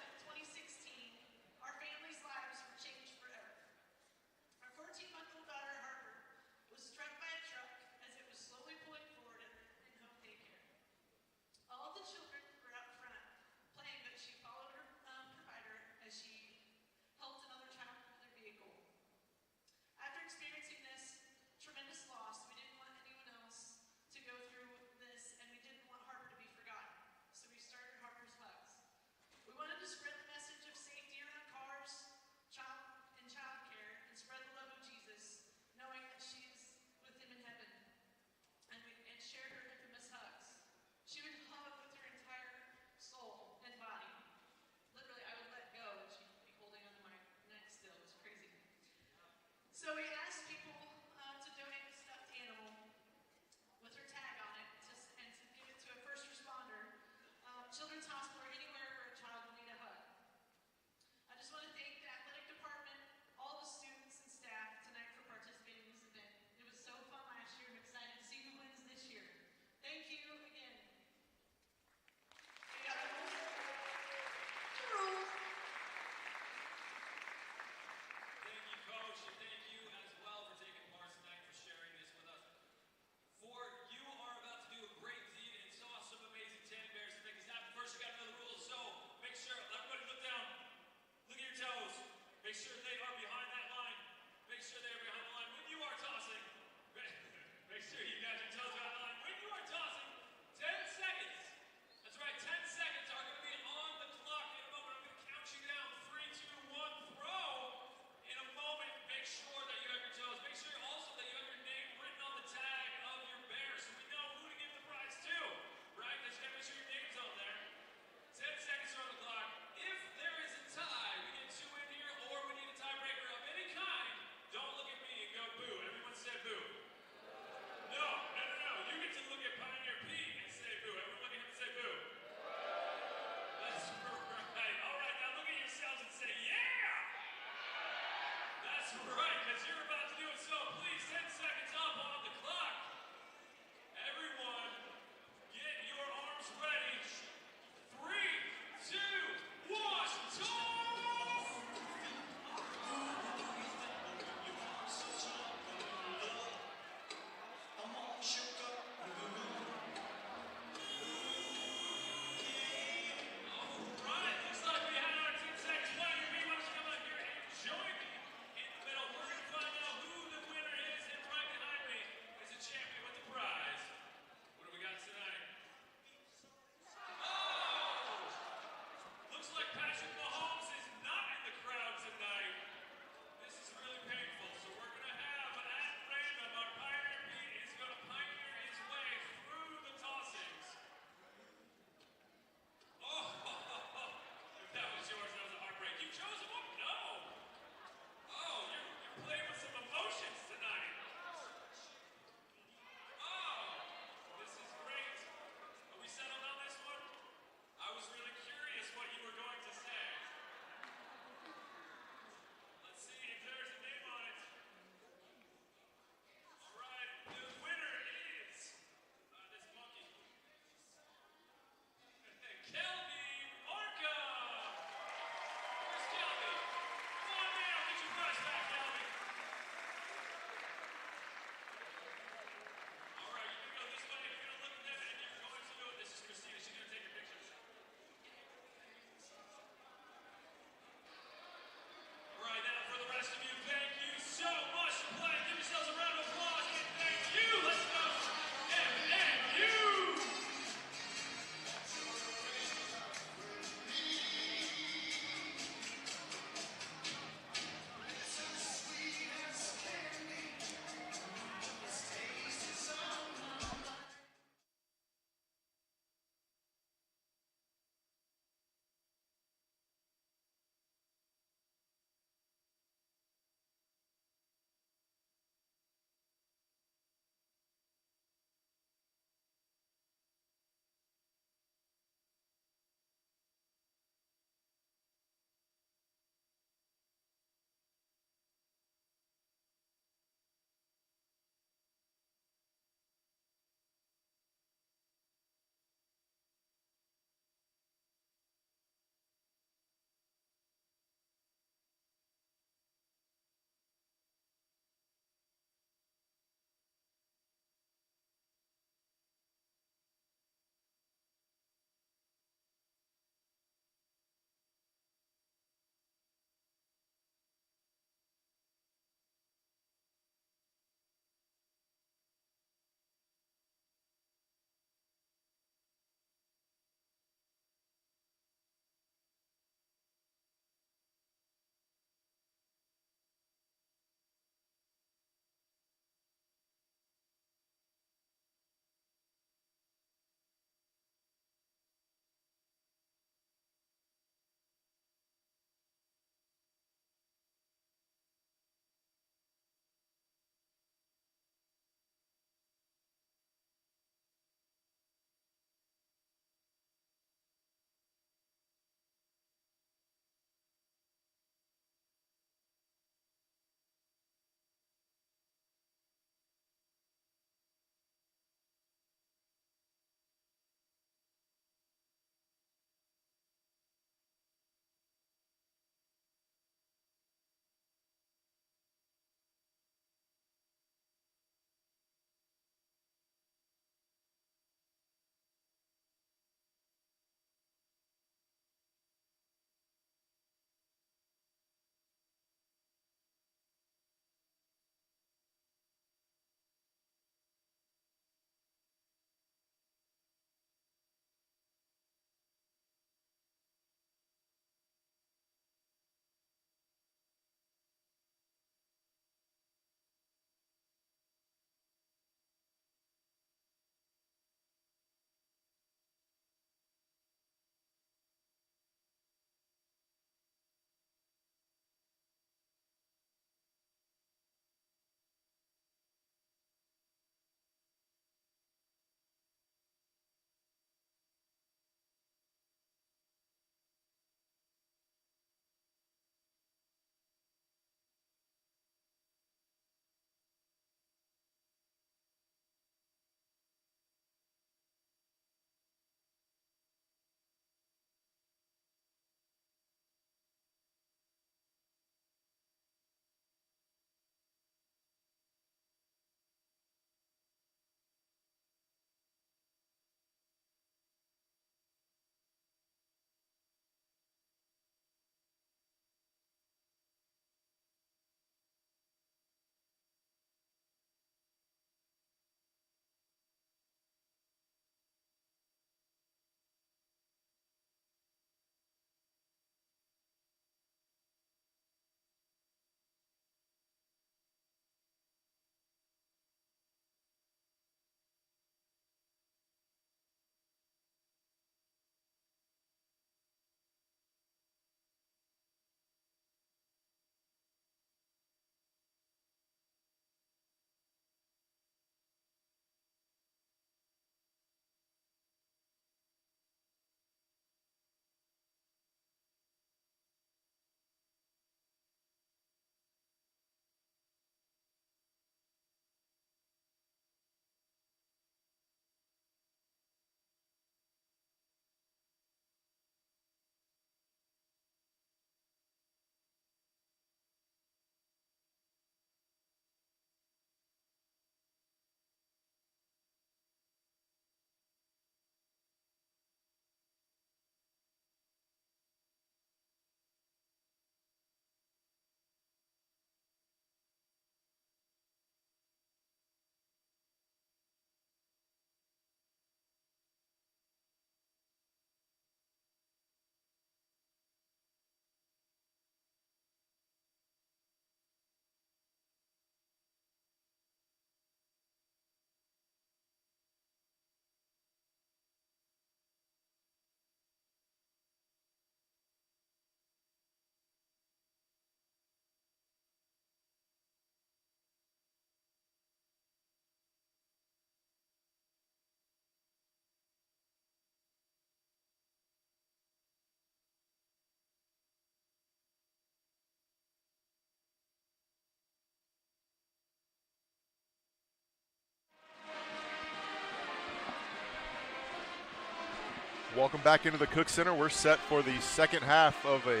Welcome back into the Cook Center. We're set for the second half of a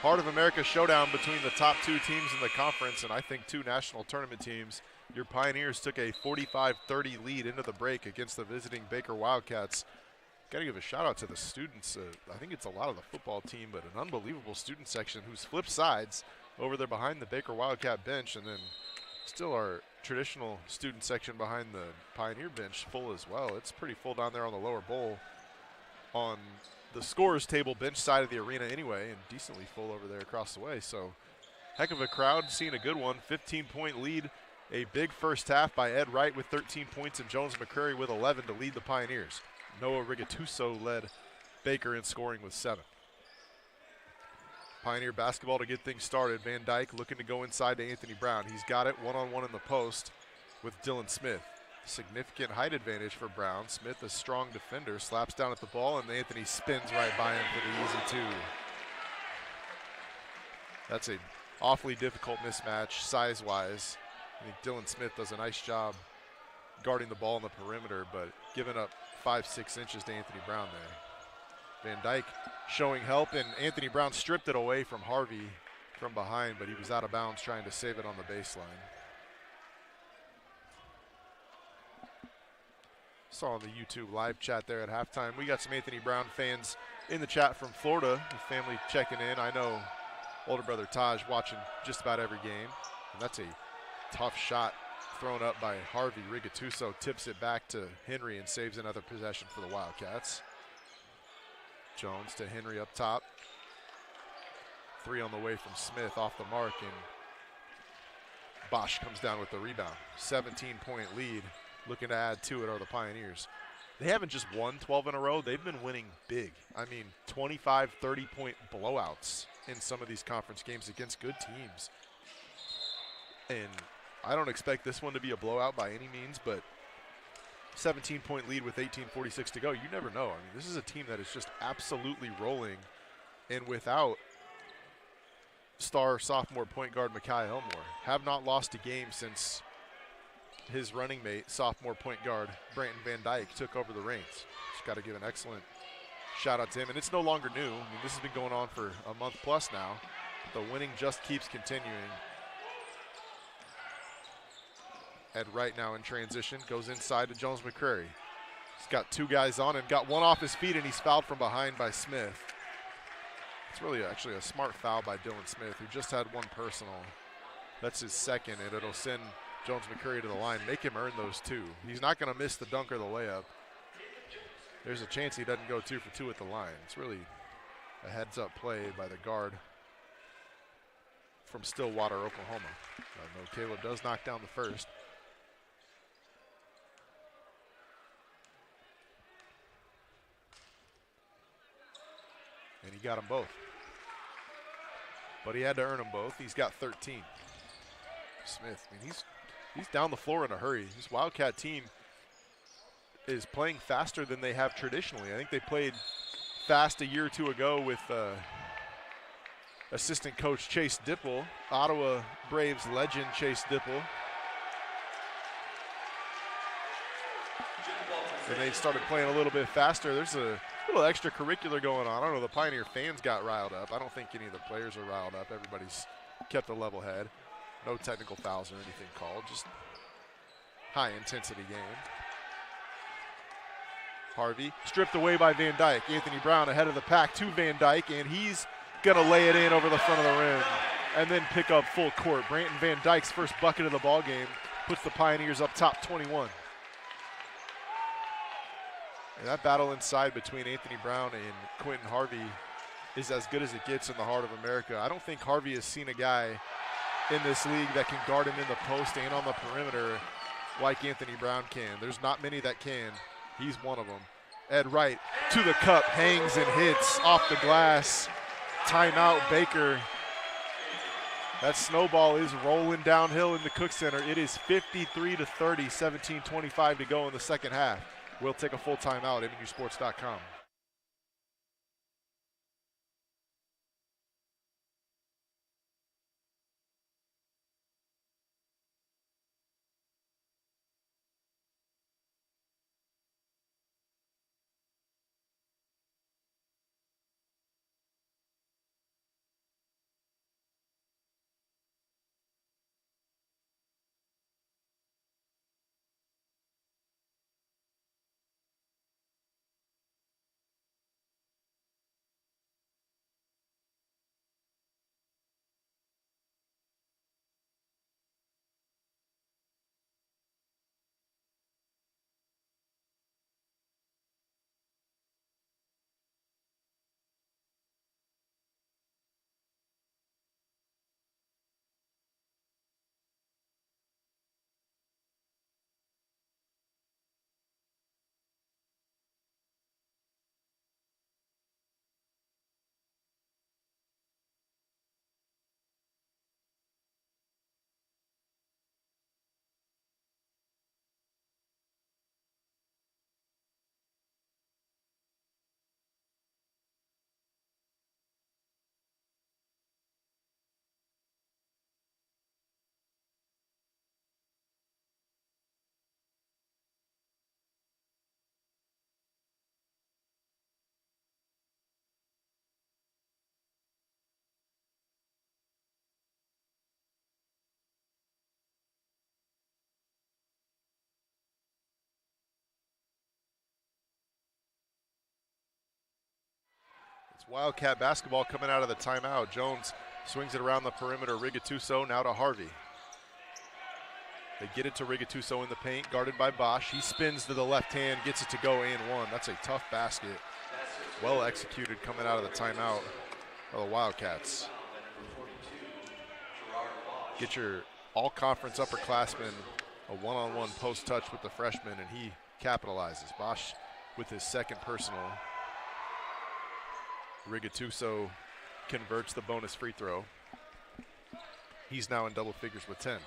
Heart of America showdown between the top two teams in the conference, and I think two national tournament teams. Your Pioneers took a 45-30 lead into the break against the visiting Baker Wildcats. Got to give a shout out to the students. I think it's a lot of the football team, but an unbelievable student section who's flipped sides over there behind the Baker Wildcat bench, and then still our traditional student section behind the Pioneer bench full as well. It's pretty full down there on the lower bowl on the scorers table bench side of the arena anyway, and decently full over there across the way. So heck of a crowd, seeing a good one. 15-point lead, a big first half by Ed Wright with 13 points and Jones McCrary with 11 to lead the Pioneers. Noah Rigatuso led Baker in scoring with 7. Pioneer basketball to get things started. Van Dyke looking to go inside to Anthony Brown. He's got it one-on-one in the post with Dylan Smith. Significant height advantage for Brown. Smith, a strong defender, slaps down at the ball, and Anthony spins right by him for the easy 2. That's an awfully difficult mismatch size-wise. I think Dylan Smith does a nice job guarding the ball on the perimeter, but giving up 5-6 inches to Anthony Brown there. Van Dyke showing help, and Anthony Brown stripped it away from Harvey from behind, but he was out of bounds trying to save it on the baseline. Saw on the YouTube live chat there at halftime. We got some Anthony Brown fans in the chat from Florida, the family checking in. I know older brother Taj watching just about every game. And that's a tough shot thrown up by Harvey. Rigatuso tips it back to Henry and saves another possession for the Wildcats. Jones to Henry up top. 3 on the way from Smith off the mark, and Bosch comes down with the rebound. 17-point lead. Looking to add to it are the Pioneers. They haven't just won 12 in a row. They've been winning big. I mean, 25, 30-point blowouts in some of these conference games against good teams. And I don't expect this one to be a blowout by any means, but 17-point lead with 18:46 to go. You never know. I mean, this is a team that is just absolutely rolling, and without star sophomore point guard Mekhi Elmore. Have not lost a game since his running mate, sophomore point guard Branton Van Dyke, took over the reins. Just got to give an excellent shout out to him. And it's no longer new. I mean, this has been going on for a month plus now. The winning just keeps continuing. Ed Wright now in transition, goes inside to Jones McCrary. He's got 2 guys on him, got one off his feet, and he's fouled from behind by Smith. It's really actually a smart foul by Dylan Smith, who just had one personal. That's his second, and it'll send Jones McCrary to the line, make him earn those 2. He's not going to miss the dunk or the layup. There's a chance he doesn't go 2 for 2 at the line. It's really a heads-up play by the guard from Stillwater, Oklahoma. No, Caleb does knock down the first. And he got them both. But he had to earn them both. He's got 13. Smith, I mean, he's down the floor in a hurry. This Wildcat team is playing faster than they have traditionally. I think they played fast a year or 2 ago with assistant coach Chase Dipple, Ottawa Braves legend Chase Dipple. And they started playing a little bit faster. There's a little extracurricular going on. I don't know, the Pioneer fans got riled up. I don't think any of the players are riled up. Everybody's kept a level head. No technical fouls or anything called, just high-intensity game. Harvey stripped away by Van Dyke. Anthony Brown ahead of the pack to Van Dyke, and he's going to lay it in over the front of the rim and then pick up full court. Branton Van Dyke's first bucket of the ball game puts the Pioneers up top 21. And that battle inside between Anthony Brown and Quentin Harvey is as good as it gets in the Heart of America. I don't think Harvey has seen a guy in this league that can guard him in the post and on the perimeter like Anthony Brown can. There's not many that can. He's one of them. Ed Wright to the cup, hangs and hits off the glass. Timeout, Baker. That snowball is rolling downhill in the Cook Center. It is 53-30, 17:25 to go in the second half. We'll take a full timeout at MNUsports.com. It's Wildcat basketball coming out of the timeout. Jones swings it around the perimeter. Rigatuso now to Harvey. They get it to Rigatuso in the paint, guarded by Bosch. He spins to the left hand, gets it to go and one. That's a tough basket. Well executed coming out of the timeout of the Wildcats. Get your all-conference upperclassman a one-on-one post touch with the freshman, and he capitalizes. Bosch with his second personal. Rigatuso converts the bonus free throw. He's now in double figures with 10.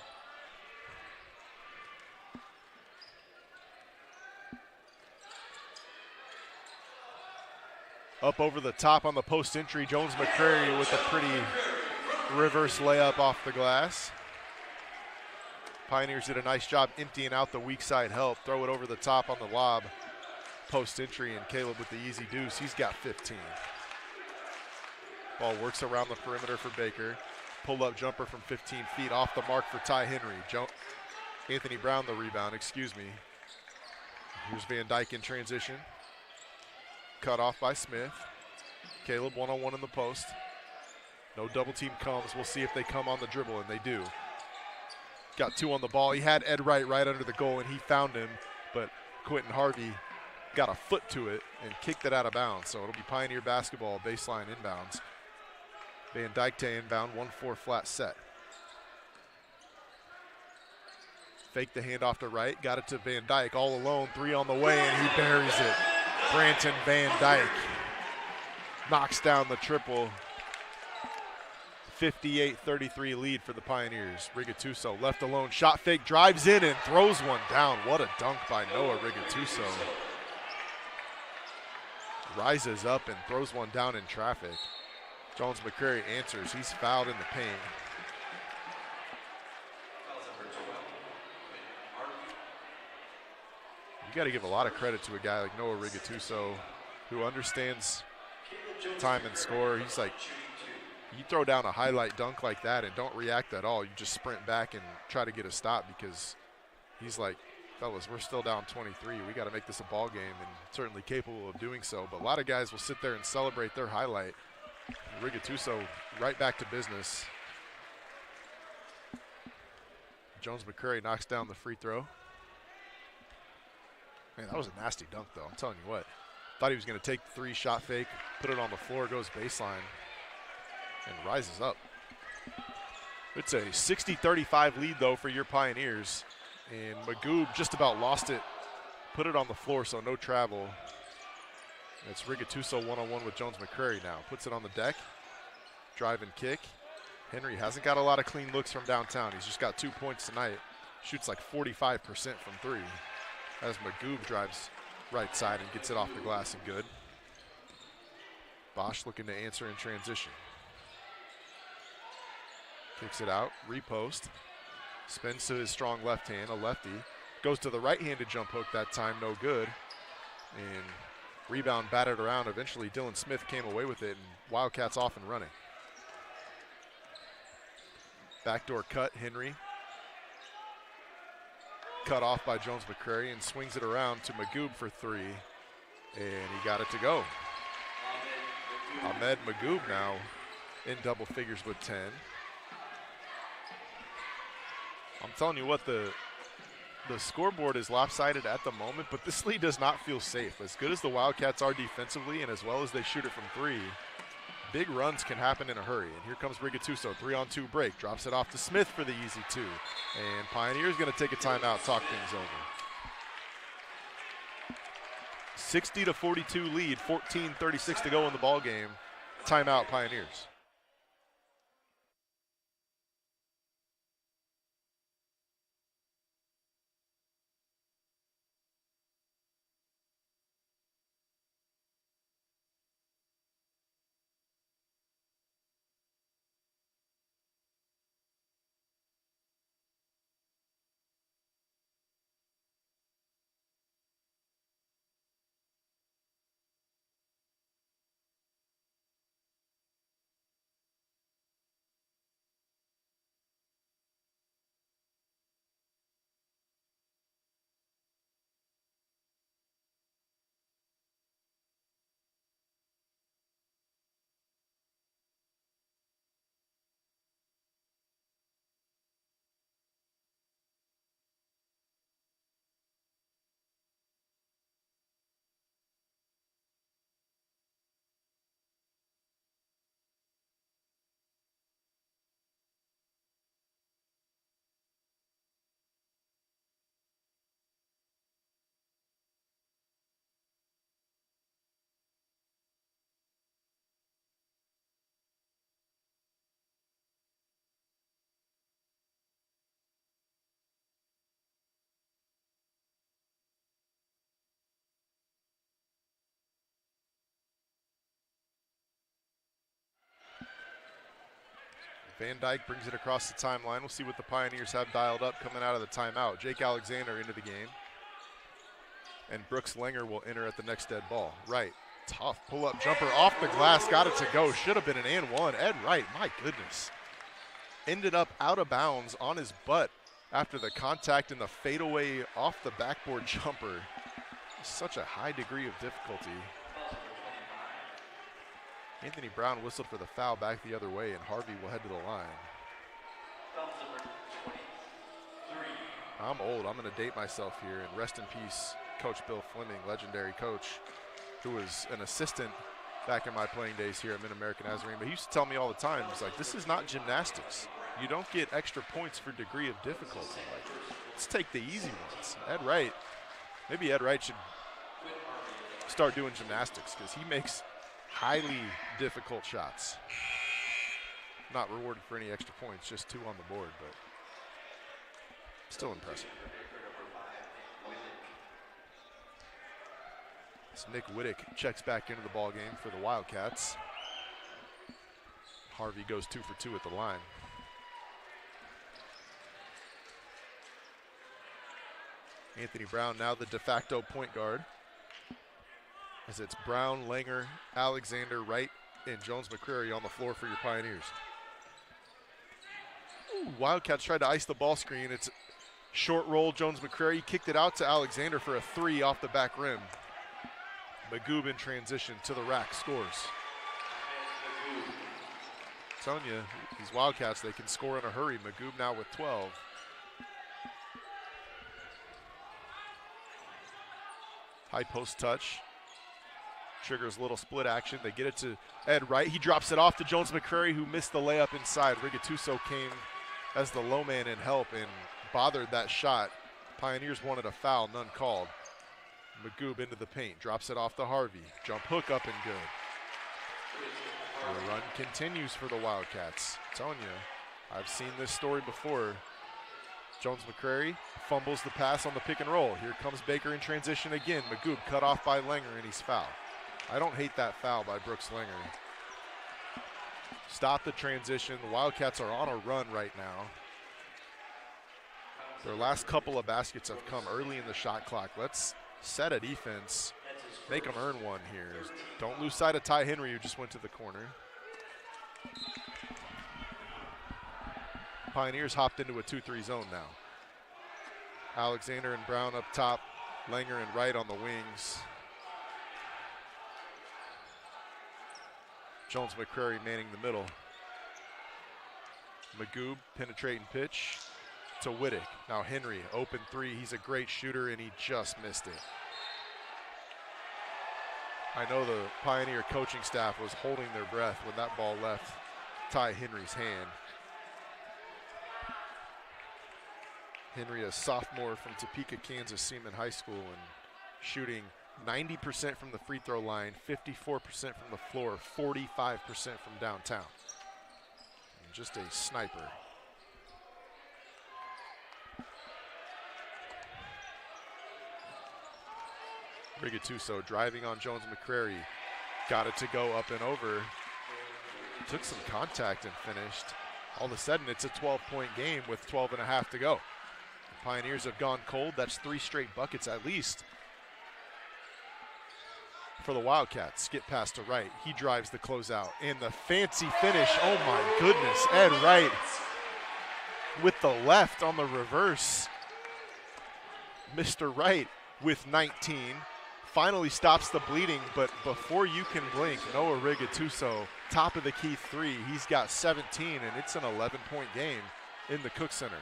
Up over the top on the post entry, Jones McCrary with a pretty reverse layup off the glass. Pioneers did a nice job emptying out the weak side help. Throw it over the top on the lob. Post entry, and Caleb with the easy deuce. He's got 15. Ball works around the perimeter for Baker. Pull-up jumper from 15 feet off the mark for Ty Henry. Anthony Brown the rebound, excuse me. Here's Van Dyke in transition. Cut off by Smith. Caleb one-on-one in the post. No double team comes. We'll see if they come on the dribble, and they do. Got two on the ball. He had Ed Wright right under the goal, and he found him, but Quentin Harvey got a foot to it and kicked it out of bounds. So it'll be Pioneer basketball, baseline inbounds. Van Dyke to inbound, 1-4 flat set. Fake the handoff to Wright, got it to Van Dyke all alone, three on the way, and he buries it. Branton Van Dyke knocks down the triple. 58-33 lead for the Pioneers. Rigatuso left alone, shot fake, drives in and throws one down. What a dunk by Noah Rigatuso. Rises up and throws one down in traffic. Jones McCrary answers. He's fouled in the paint. You got to give a lot of credit to a guy like Noah Rigatuso, who understands time and score. He's like, you throw down a highlight dunk like that and don't react at all. You just sprint back and try to get a stop, because he's like, fellas, we're still down 23. We got to make this a ball game, and certainly capable of doing so. But a lot of guys will sit there and celebrate their highlight. Rigatuso right back to business. Jones McCrary knocks down the free throw. Man, that was a nasty dunk, though. I'm telling you what. Thought he was going to take the three, shot fake, put it on the floor, goes baseline, and rises up. It's a 60-35 lead, though, for your Pioneers. And Magoob just about lost it, put it on the floor, so no travel. It's Rigatuso one-on-one with Jones McCrary now. Puts it on the deck, drive and kick. Henry hasn't got a lot of clean looks from downtown. He's just got 2 points tonight. Shoots like 45% from three. As Magoob drives right side and gets it off the glass and good. Bosch looking to answer in transition. Kicks it out, repost. Spins to his strong left hand, a lefty. Goes to the right-handed jump hook that time, no good. And rebound batted around. Eventually Dylan Smith came away with it, and Wildcats off and running. Backdoor cut, Henry. Cut off by Jones McCrary and swings it around to Magoob for three. And he got it to go. Ahmed Magoob now in double figures with 10. I'm telling you what, the scoreboard is lopsided at the moment, but this lead does not feel safe. As good as the Wildcats are defensively and as well as they shoot it from three, big runs can happen in a hurry. And here comes Rigatuso, 3-on-2 break, drops it off to Smith for the easy two. And Pioneers going to take a timeout, talk things over. 60-42 lead, 14:36 to go in the ball game. Timeout, Pioneers. Van Dyke brings it across the timeline. We'll see what the Pioneers have dialed up coming out of the timeout. Jake Alexander into the game. And Brooks Langer will enter at the next dead ball. Right, tough pull-up jumper off the glass, got it to go. Should have been an and one. Ed Wright, my goodness. Ended up out of bounds on his butt after the contact and the fadeaway off the backboard jumper. Such a high degree of difficulty. Anthony Brown whistled for the foul back the other way, and Harvey will head to the line. I'm old. I'm going to date myself here, and rest in peace, Coach Bill Fleming, legendary coach, who was an assistant back in my playing days here at Mid-American Nazarene. But he used to tell me all the time, he's like, this is not gymnastics. You don't get extra points for degree of difficulty. Like, let's take the easy ones. Ed Wright, maybe Ed Wright should start doing gymnastics because he makes highly difficult shots. Not rewarded for any extra points, just 2 on the board, but still impressive. As Nick Wittick checks back into the ball game for the Wildcats. Harvey goes 2 for 2 at the line. Anthony Brown now the de facto point guard, as it's Brown, Langer, Alexander, Wright, and Jones-McCrary on the floor for your Pioneers. Ooh, Wildcats tried to ice the ball screen. It's short roll. Jones-McCrary kicked it out to Alexander for a 3 off the back rim. Magoob in transition to the rack, scores. I'm telling you, these Wildcats, they can score in a hurry. Magoob now with 12. High post touch. Triggers a little split action. They get it to Ed Wright. He drops it off to Jones-McCrary, who missed the layup inside. Rigatuso came as the low man in help and bothered that shot. Pioneers wanted a foul, none called. Magoob into the paint, drops it off to Harvey. Jump hook up and good. The run continues for the Wildcats. I'm telling you, I've seen this story before. Jones-McCrary fumbles the pass on the pick and roll. Here comes Baker in transition again. Magoob cut off by Langer, and he's fouled. I don't hate that foul by Brooks Langer. Stop the transition. The Wildcats are on a run right now. Their last couple of baskets have come early in the shot clock. Let's set a defense, make them earn one here. Don't lose sight of Ty Henry, who just went to the corner. Pioneers hopped into a 2-3 zone now. Alexander and Brown up top, Langer and Wright on the wings. Jones-McCrary manning the middle. Magoob penetrating pitch to Wittick. Now Henry, open 3. He's a great shooter, and he just missed it. I know the Pioneer coaching staff was holding their breath when that ball left Ty Henry's hand. Henry, a sophomore from Topeka, Kansas, Seaman High School, and shooting 90% from the free throw line, 54% from the floor, 45% from downtown. And just a sniper. Rigatuso driving on Jones-McCrary. Got it to go up and over. Took some contact and finished. All of a sudden, it's a 12-point game with 12 and a half to go. The Pioneers have gone cold. That's 3 straight buckets at least for the Wildcats. Skip pass to Wright. He drives the closeout. And the fancy finish. Oh, my goodness. Ed Wright with the left on the reverse. Mr. Wright with 19. Finally stops the bleeding, but before you can blink, Noah Rigatuso, top of the key 3. He's got 17, and it's an 11-point game in the Cook Center.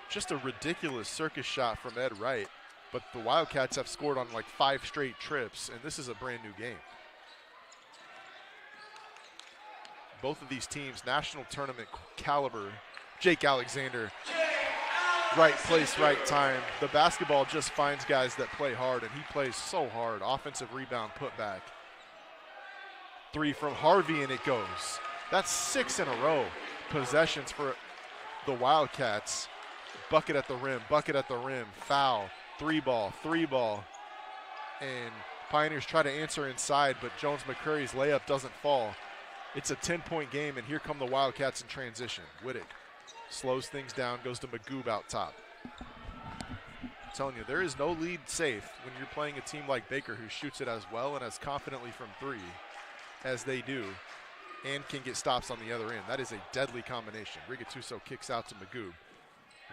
Just a ridiculous circus shot from Ed Wright, but the Wildcats have scored on like 5 straight trips, and this is a brand new game. Both of these teams, national tournament caliber. Jake Alexander. Right place, right time. The basketball just finds guys that play hard, and he plays so hard. Offensive rebound, put back. 3 from Harvey, and it goes. That's 6 in a row possessions for the Wildcats. Bucket at the rim, foul, 3-ball. And Pioneers try to answer inside, but Jones-McCurry's layup doesn't fall. It's a 10-point game, and here come the Wildcats in transition. Whittick slows things down, goes to Magoob out top. I'm telling you, there is no lead safe when you're playing a team like Baker who shoots it as well and as confidently from three as they do and can get stops on the other end. That is a deadly combination. Rigatuso kicks out to Magoob.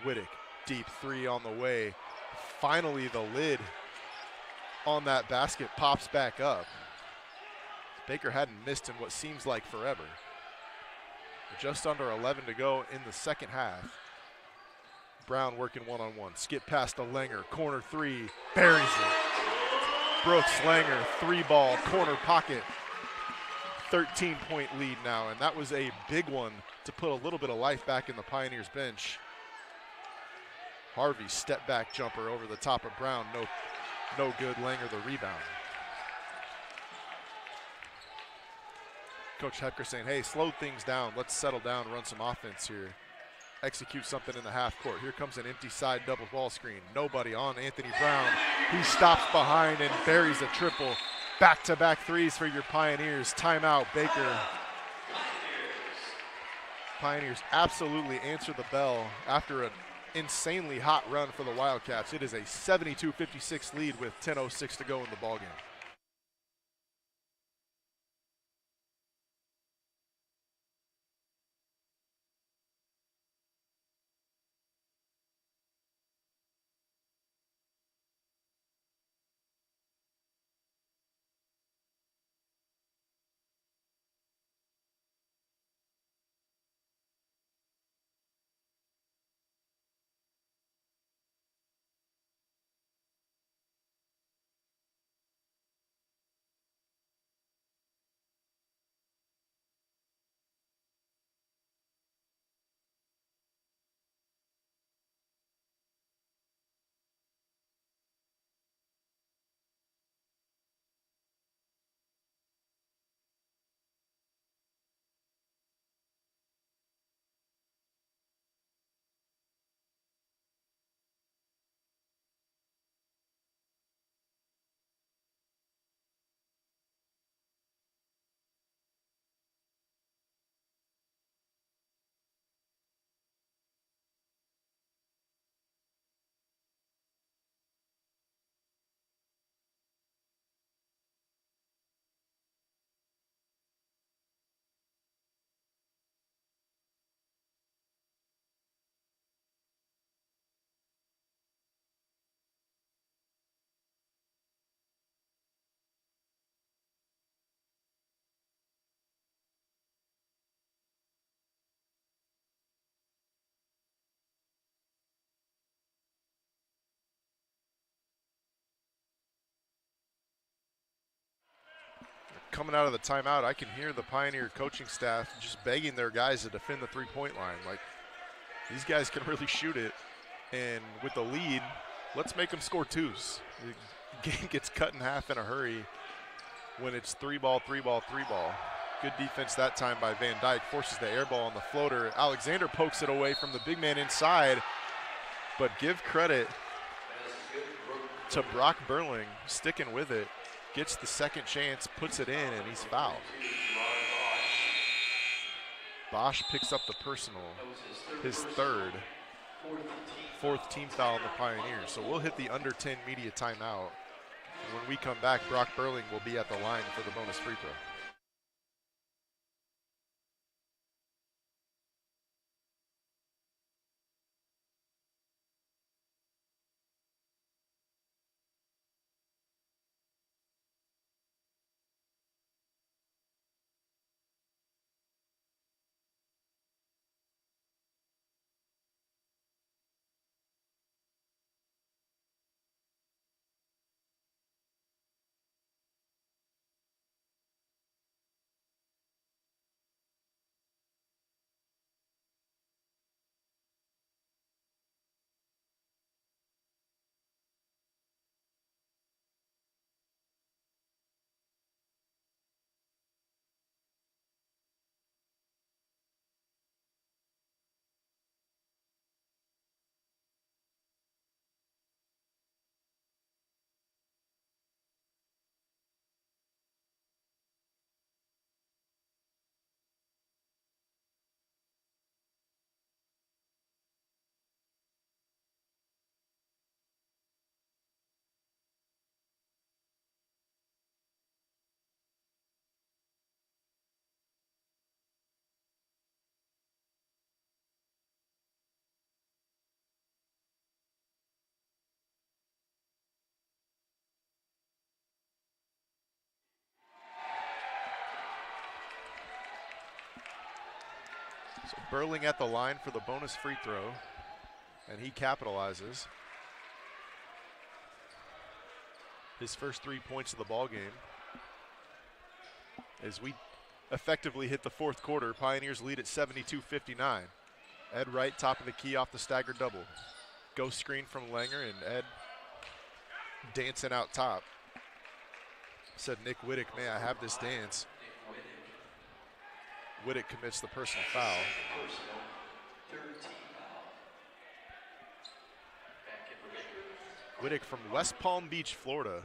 Whittick, deep three on the way. Finally, the lid on that basket pops back up. Baker hadn't missed in what seems like forever. Just under 11 to go in the second half. Brown working one-on-one. Skip past to Langer. Corner three. Buries it. Brooks, Langer, three ball, corner pocket. 13-point lead now, and that was a big one to put a little bit of life back in the Pioneers bench. Harvey step back jumper over the top of Brown. No good. Langer the rebound. Coach Hepker saying, hey, slow things down. Let's settle down, run some offense here. Execute something in the half court. Here comes an empty side double ball screen. Nobody on Anthony Brown. He stops behind and buries a triple. Back-to-back threes for your Pioneers. Timeout, Baker. Pioneers absolutely answer the bell after an insanely hot run for the Wildcats. It is a 72-56 lead with 10:06 to go in the ballgame. Coming out of the timeout, I can hear the Pioneer coaching staff just begging their guys to defend the three-point line. Like, these guys can really shoot it, and with the lead, let's make them score twos. The game gets cut in half in a hurry when it's three ball, three ball, three ball. Good defense that time by Van Dyke, forces the air ball on the floater. Alexander pokes it away from the big man inside, but give credit to Brock Burling sticking with it. Gets the second chance, puts it in, and he's fouled. Bosch picks up the personal, his fourth team foul on the Pioneers. So we'll hit the under 10 media timeout. And when we come back, Brock Burling will be at the line for the bonus free throw. So Burling at the line for the bonus free throw, and he capitalizes. His first 3 points of the ball game. As we effectively hit the fourth quarter, Pioneers lead at 72-59. Ed Wright, top of the key off the stagger double. Ghost screen from Langer, and Ed dancing out top. Said Nick Whittick, may I have this dance? Whittick commits the personal foul. Whittick from West Palm Beach, Florida,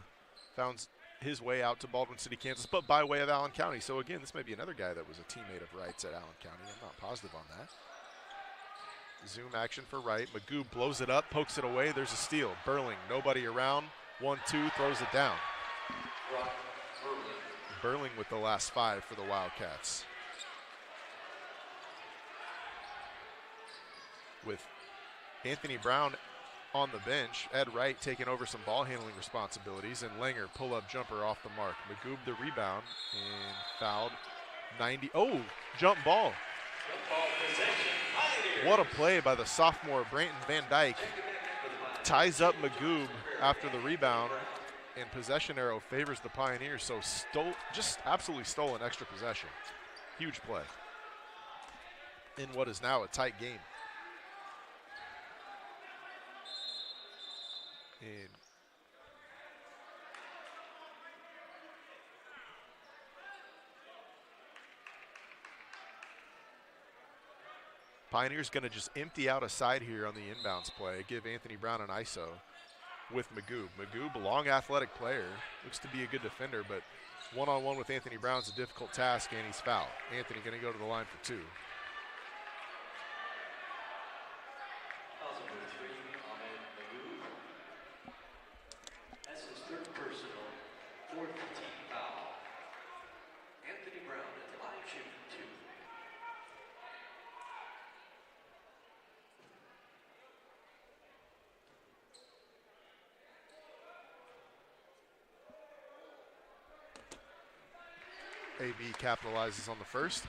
found his way out to Baldwin City, Kansas, but by way of Allen County. So again, this may be another guy that was a teammate of Wright's at Allen County. I'm not positive on that. Zoom action for Wright. Magoo blows it up, pokes it away. There's a steal. Burling, nobody around. 1-2, throws it down. Burling with the last 5 for the Wildcats. With Anthony Brown on the bench, Ed Wright taking over some ball handling responsibilities, and Langer pull-up jumper off the mark. Magoo the rebound and fouled. 90. Oh, jump ball. What a play by the sophomore Branton Van Dyke. Ties up Magoo after the rebound, and possession arrow favors the Pioneers. So just absolutely stole an extra possession. Huge play in what is now a tight game. And Pioneers going to just empty out a side here on the inbounds play, give Anthony Brown an ISO with Magoo. Magoo, a long athletic player, looks to be a good defender, but one-on-one with Anthony Brown's a difficult task, and he's fouled. Anthony going to go to the line for 2. That's his 3rd personal, 4th team foul. Anthony Brown at the line shooting 2. AB capitalizes on the first.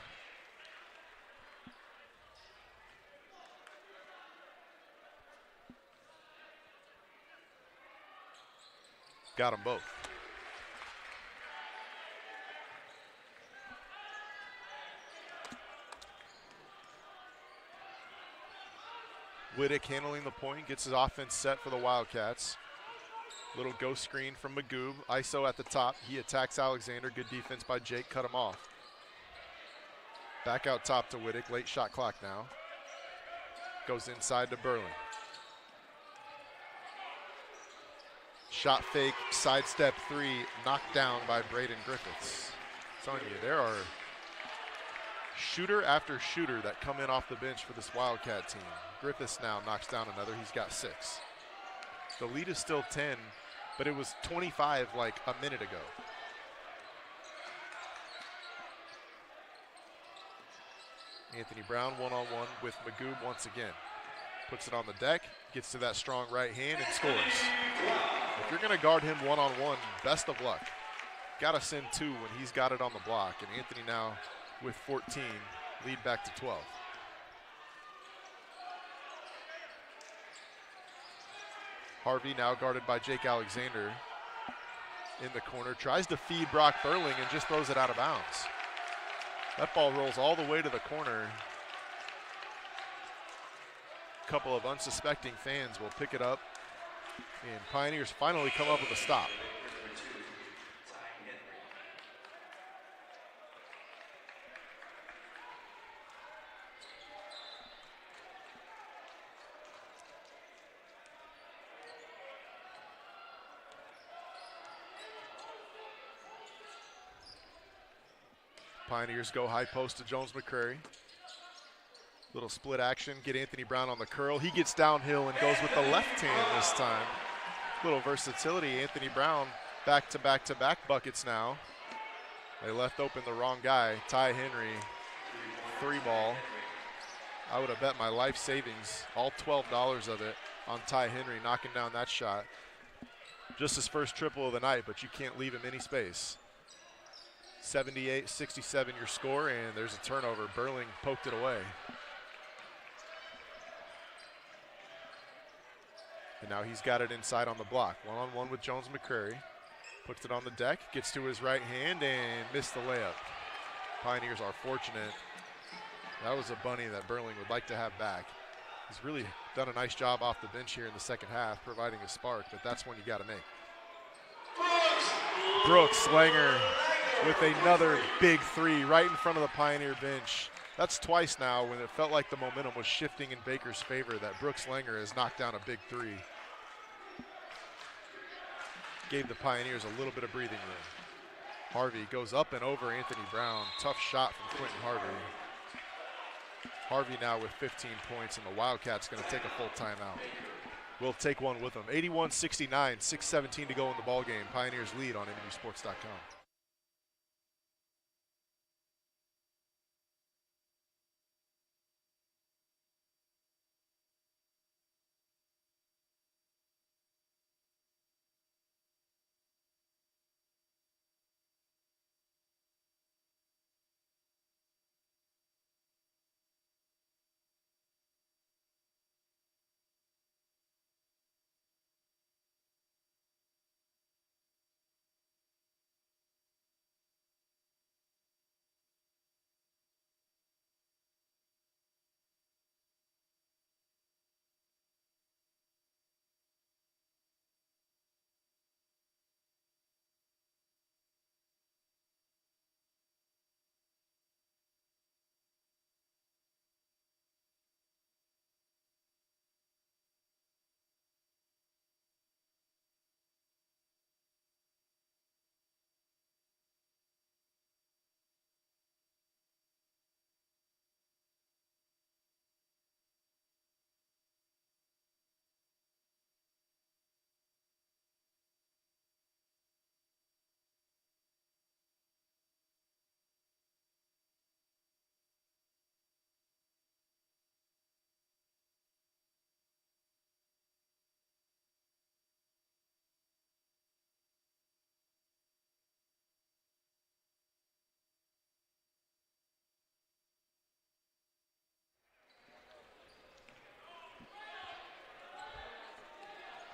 Got them both. Whittick handling the point, gets his offense set for the Wildcats. Little ghost screen from Magoo. ISO at the top. He attacks Alexander. Good defense by Jake. Cut him off. Back out top to Whittick. Late shot clock now. Goes inside to Burling. Shot fake, sidestep 3, knocked down by Braden Griffiths. I'm telling you, there are shooter after shooter that come in off the bench for this Wildcat team. Griffiths now knocks down another. He's got 6. The lead is still 10, but it was 25 like a minute ago. Anthony Brown one-on-one with Magoo once again. Puts it on the deck, gets to that strong right hand and scores. If you're gonna guard him one-on-one, best of luck. Gotta send 2 when he's got it on the block, and Anthony now with 14, lead back to 12. Harvey now guarded by Jake Alexander in the corner, tries to feed Brock Burling and just throws it out of bounds. That ball rolls all the way to the corner. A couple of unsuspecting fans will pick it up, and Pioneers finally come up with a stop. Pioneers go high post to Jones McCrary. Little split action, get Anthony Brown on the curl. He gets downhill and goes with the left hand this time. Little versatility. Anthony Brown back-to-back buckets now. They left open the wrong guy. Ty Henry, 3 ball. I would have bet my life savings, all $12 of it, on Ty Henry knocking down that shot. Just his first triple of the night, but you can't leave him any space. 78-67 your score, and there's a turnover. Burling poked it away. And now he's got it inside on the block. One-on-one with Jones McCrary. Puts it on the deck, gets to his right hand, and missed the layup. Pioneers are fortunate. That was a bunny that Burling would like to have back. He's really done a nice job off the bench here in the second half, providing a spark, but that's one you got to make. Brooks Langer with another big three right in front of the Pioneer bench. That's twice now when it felt like the momentum was shifting in Baker's favor that Brooks Langer has knocked down a big three. Gave the Pioneers a little bit of breathing room. Harvey goes up and over Anthony Brown. Tough shot from Quentin Harvey. Harvey now with 15 points, and the Wildcats going to take a full timeout. We'll take one with them. 81-69, 6:17 to go in the ballgame. Pioneers lead on MNUsports.com.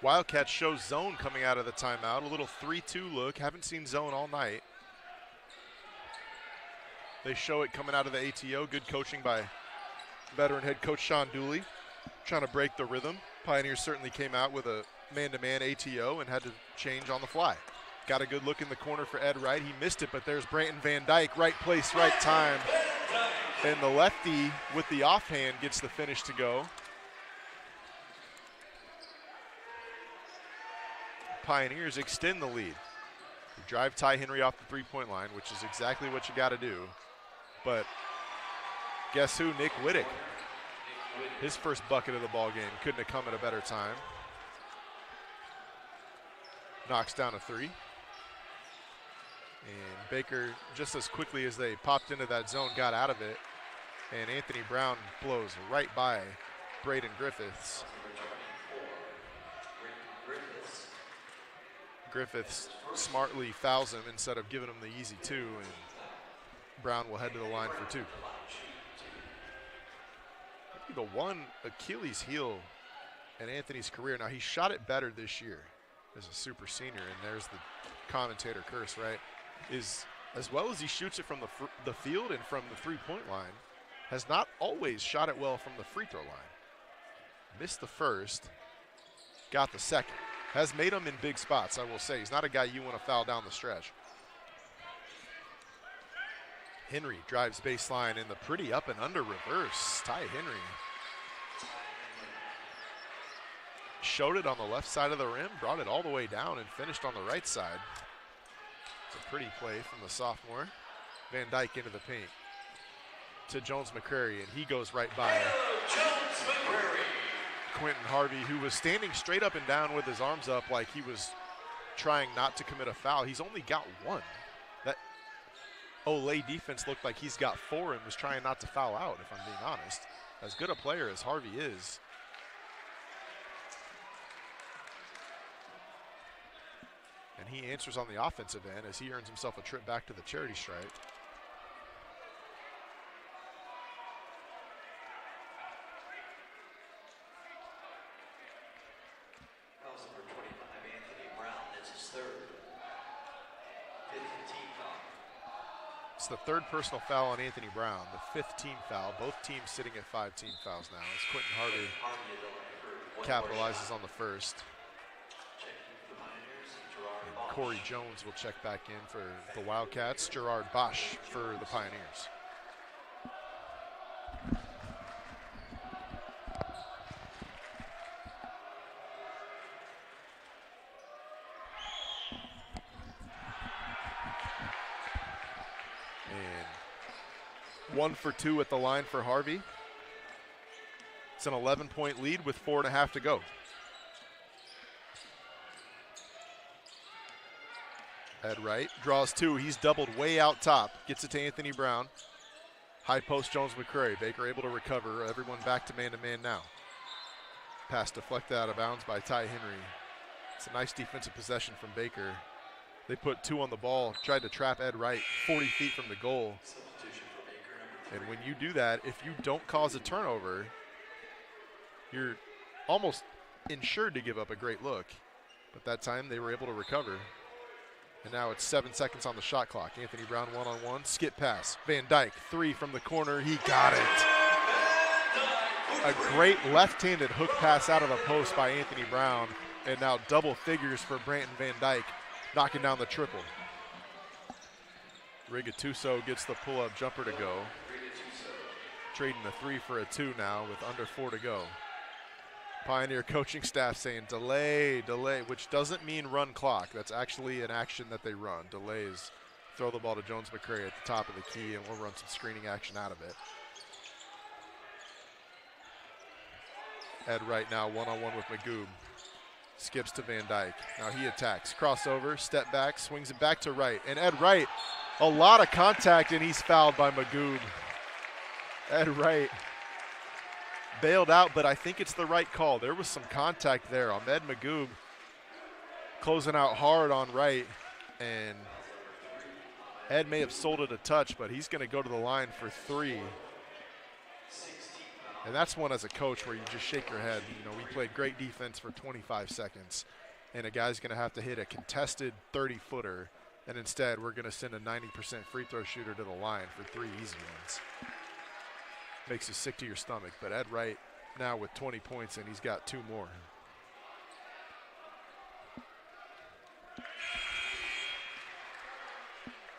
Wildcats show zone coming out of the timeout. A little 3-2 look. Haven't seen zone all night. They show it coming out of the ATO. Good coaching by veteran head coach Sean Dooley. Trying to break the rhythm. Pioneers certainly came out with a man-to-man ATO and had to change on the fly. Got a good look in the corner for Ed Wright. He missed it, but there's Branton Van Dyke. Right place, right time. And the lefty with the offhand gets the finish to go. Pioneers extend the lead. You drive Ty Henry off the three-point line, which is exactly what you got to do. But guess who? Nick Wittick. His first bucket of the ball game couldn't have come at a better time. Knocks down a three. And Baker, just as quickly as they popped into that zone, got out of it. And Anthony Brown blows right by Braden Griffiths. Griffiths smartly fouls him instead of giving him the easy two, and Brown will head to the line for two. Maybe the one Achilles heel in Anthony's career. Now, he shot it better this year as a super senior, and there's the commentator curse, right? Is as well as he shoots it from the field and from the three-point line, has not always shot it well from the free throw line. Missed the first, got the second. Has made him in big spots, I will say. He's not a guy you want to foul down the stretch. Henry drives baseline in the pretty up and under reverse. Ty Henry showed it on the left side of the rim, brought it all the way down, and finished on the right side. It's a pretty play from the sophomore. Van Dyke into the paint to Jones McCrary, and he goes right by Jones McCrary. Quentin Harvey, who was standing straight up and down with his arms up like he was trying not to commit a foul. He's only got one. That Olay defense looked like he's got four and was trying not to foul out, if I'm being honest. As good a player as Harvey is. And he answers on the offensive end as he earns himself a trip back to the charity stripe. It's the third personal foul on Anthony Brown, the 5th team foul. Both teams sitting at 5 team fouls now as Quentin Harvey capitalizes on the first. And Corey Jones will check back in for the Wildcats. Gerard Bosch for the Pioneers. And 1 for 2 at the line for Harvey. It's an 11-point lead with 4.5 to go. Ed Wright draws 2. He's doubled way out top. Gets it to Anthony Brown. High post Jones McCray. Baker able to recover. Everyone back to man now. Pass deflected out of bounds by Ty Henry. It's a nice defensive possession from Baker. They put 2 on the ball. Tried to trap Ed Wright 40 feet from the goal. And when you do that, if you don't cause a turnover, you're almost insured to give up a great look. But that time they were able to recover. And now it's 7 seconds on the shot clock. Anthony Brown one-on-one, skip pass. Van Dyke, 3 from the corner, he got it. A great left-handed hook pass out of the post by Anthony Brown, and now double figures for Branton Van Dyke, knocking down the triple. Rigatuso gets the pull-up jumper to go. Trading a 3 for a 2 now with under 4 to go. Pioneer coaching staff saying delay, delay, which doesn't mean run clock. That's actually an action that they run. Delays, throw the ball to Jones McCray at the top of the key, and we'll run some screening action out of it. Ed Wright now one-on-one with Magoob. Skips to Van Dyke. Now he attacks. Crossover, step back, swings it back to Wright. And Ed Wright, a lot of contact, and he's fouled by Magoob. Ed Wright bailed out, but I think it's the right call. There was some contact there. Ahmed Magoob closing out hard on Wright, and Ed may have sold it a touch, but he's going to go to the line for 3. And that's one as a coach where you just shake your head. You know, we played great defense for 25 seconds, and a guy's going to have to hit a contested 30-footer, and instead we're going to send a 90% free throw shooter to the line for 3 easy ones. Makes you sick to your stomach, but Ed Wright now with 20 points, and he's got 2 more.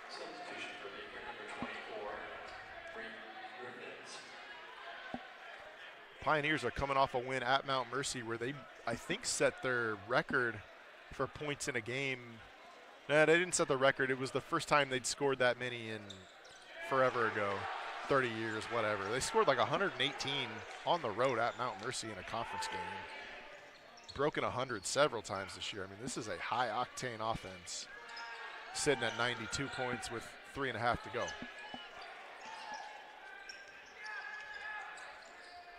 Substitution for Baker, number 24, Bree Griffiths. Pioneers are coming off a win at Mount Mercy where they, I think, set their record for points in a game. No, they didn't set the record. It was the first time they'd scored that many in forever ago. 30 years, whatever. They scored like 118 on the road at Mount Mercy in a conference game. Broken 100 several times this year. I mean, this is a high-octane offense. Sitting at 92 points with 3.5 to go.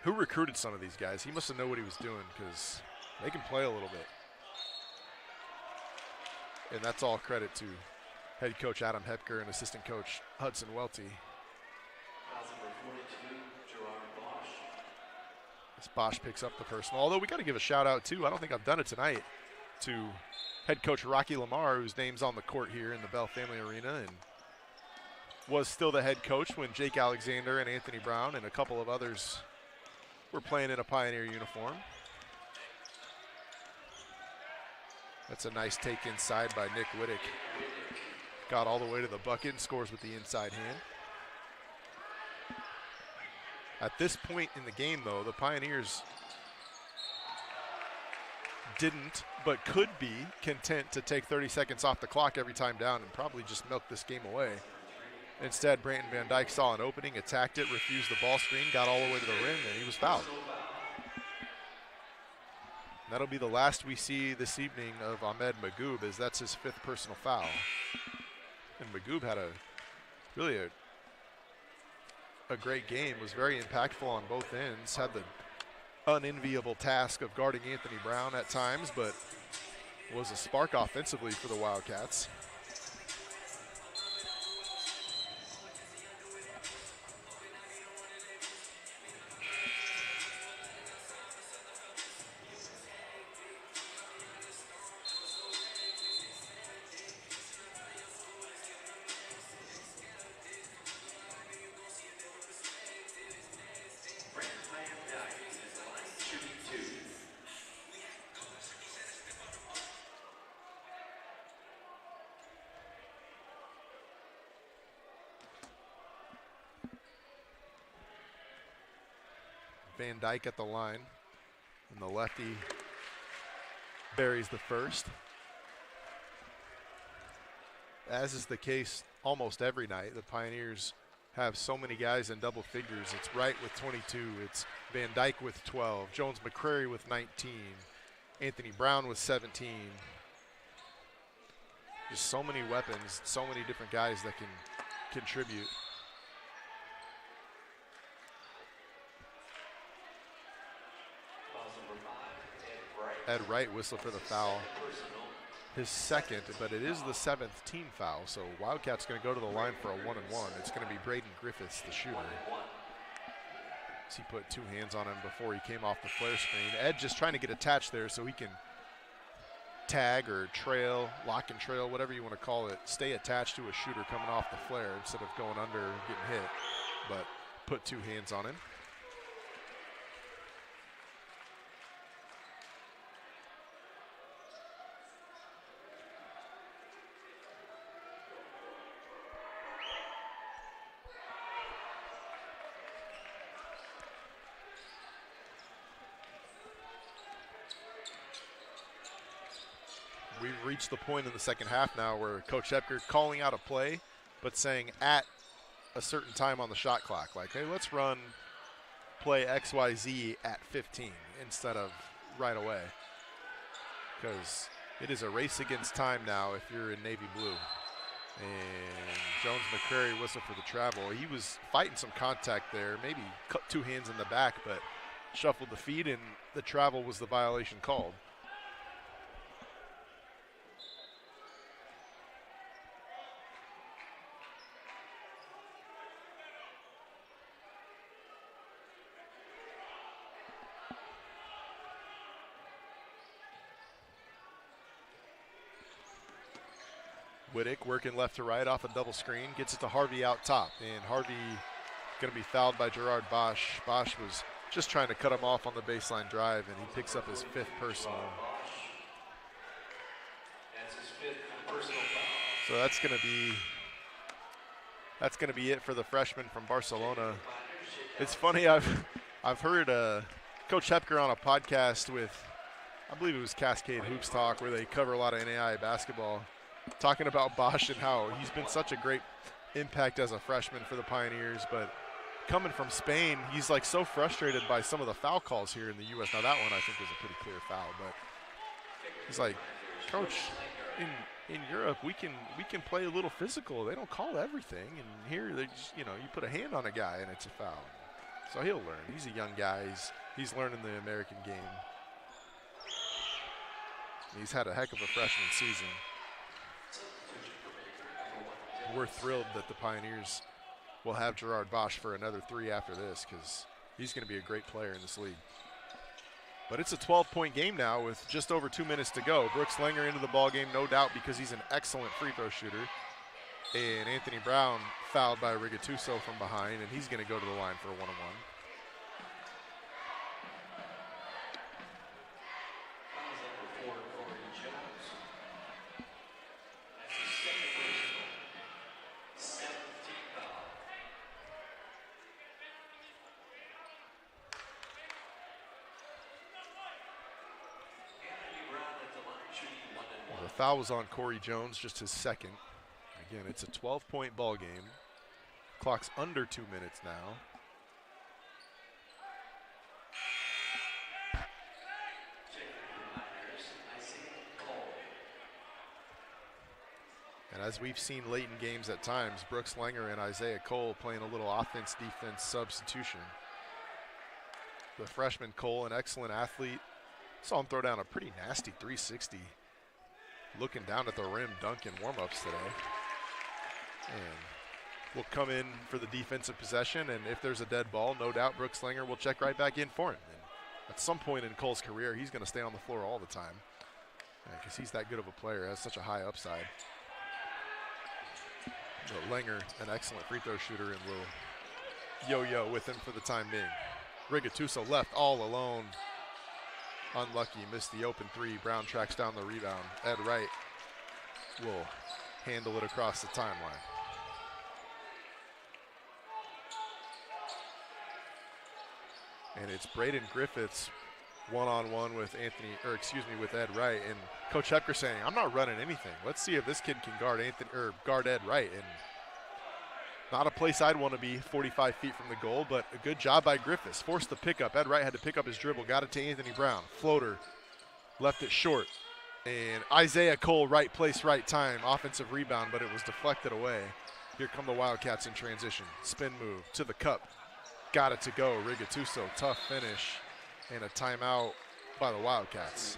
Who recruited some of these guys? He must have known what he was doing because they can play a little bit. And that's all credit to head coach Adam Hepker and assistant coach Hudson Welty. As Bosch picks up the personal. Although we got to give a shout out too, I don't think I've done it tonight, to head coach Rocky Lamar, whose name's on the court here in the Bell Family Arena and was still the head coach when Jake Alexander and Anthony Brown and a couple of others were playing in a Pioneer uniform. That's a nice take inside by Nick Wittick. Got all the way to the bucket and scores with the inside hand. At this point in the game, though, the Pioneers didn't, but could be content to take 30 seconds off the clock every time down and probably just milk this game away. Instead, Branton Van Dyke saw an opening, attacked it, refused the ball screen, got all the way to the rim, and he was fouled. That'll be the last we see this evening of Ahmed Magoob, as that's his 5th personal foul. And Magoob had really a great game, was very impactful on both ends, had the unenviable task of guarding Anthony Brown at times, but was a spark offensively for the Wildcats. Van Dyke at the line. And the lefty buries the first. As is the case almost every night, the Pioneers have so many guys in double figures. It's Wright with 22. It's Van Dyke with 12. Jones McCrary with 19. Anthony Brown with 17. Just so many weapons, so many different guys that can contribute. Ed Wright whistled for the foul. His second, but it is the 7th team foul, so Wildcats going to go to the line for a 1-and-1. It's going to be Braden Griffiths, the shooter. He put 2 hands on him before he came off the flare screen. Ed just trying to get attached there so he can tag or trail, lock and trail, whatever you want to call it, stay attached to a shooter coming off the flare instead of going under and getting hit, but put 2 hands on him. We've reached the point in the second half now where Coach Epker calling out a play, but saying at a certain time on the shot clock, like, hey, let's run play XYZ at 15 instead of right away. Because it is a race against time now if you're in navy blue. And Jones McCrary whistled for the travel. He was fighting some contact there, maybe cut 2 hands in the back, but shuffled the feet, and the travel was the violation called. Whittick working left to right off a double screen, gets it to Harvey out top, and Harvey going to be fouled by Gerard Bosch. Bosch was just trying to cut him off on the baseline drive, and he picks up his 5th personal. That's his 5th personal foul. So that's going to be it for the freshman from Barcelona. It's funny, I've heard Coach Hepker on a podcast with, I believe it was Cascade Hoops Talk, where they cover a lot of NAIA basketball, talking about Bosch and how he's been such a great impact as a freshman for the Pioneers, but coming from Spain, he's like so frustrated by some of the foul calls here in the U.S. Now that one I think was a pretty clear foul, but he's like, Coach, in Europe we can play a little physical. They don't call everything, and here they just, you put a hand on a guy and it's a foul. So he'll learn. He's a young guy. He's learning the American game. He's had a heck of a freshman season. We're thrilled that the Pioneers will have Gerard Bosch for another 3 after this, because he's going to be a great player in this league. But it's a 12-point game now with just over 2 minutes to go. Brooks Langer into the ball game, no doubt, because he's an excellent free throw shooter. And Anthony Brown fouled by Rigatuso from behind, and he's going to go to the line for a 1-on-1. The foul was on Corey Jones, just his 2nd. Again, it's a 12-point ball game. Clock's under 2 minutes now. And as we've seen late in games at times, Brooks Langer and Isaiah Cole playing a little offense-defense substitution. The freshman Cole, an excellent athlete. Saw him throw down a pretty nasty 360. Looking down at the rim, dunking warm-ups today. And will come in for the defensive possession, and if there's a dead ball, no doubt Brooks Langer will check right back in for him. And at some point in Cole's career, he's going to stay on the floor all the time, because he's that good of a player, has such a high upside. But Langer, an excellent free throw shooter, and will yo-yo with him for the time being. Rigatuso left all alone. Unlucky, missed the open 3. Brown tracks down the rebound. Ed Wright will handle it across the timeline. And it's Braden Griffiths one-on-one with with Ed Wright. And Coach Hepker saying, I'm not running anything. Let's see if this kid can guard Ed Wright. And not a place I'd want to be 45 feet from the goal, but a good job by Griffiths. Forced the pickup. Ed Wright had to pick up his dribble. Got it to Anthony Brown. Floater. Left it short. And Isaiah Cole, right place, right time. Offensive rebound, but it was deflected away. Here come the Wildcats in transition. Spin move to the cup. Got it to go. Rigatuso, tough finish. And a timeout by the Wildcats.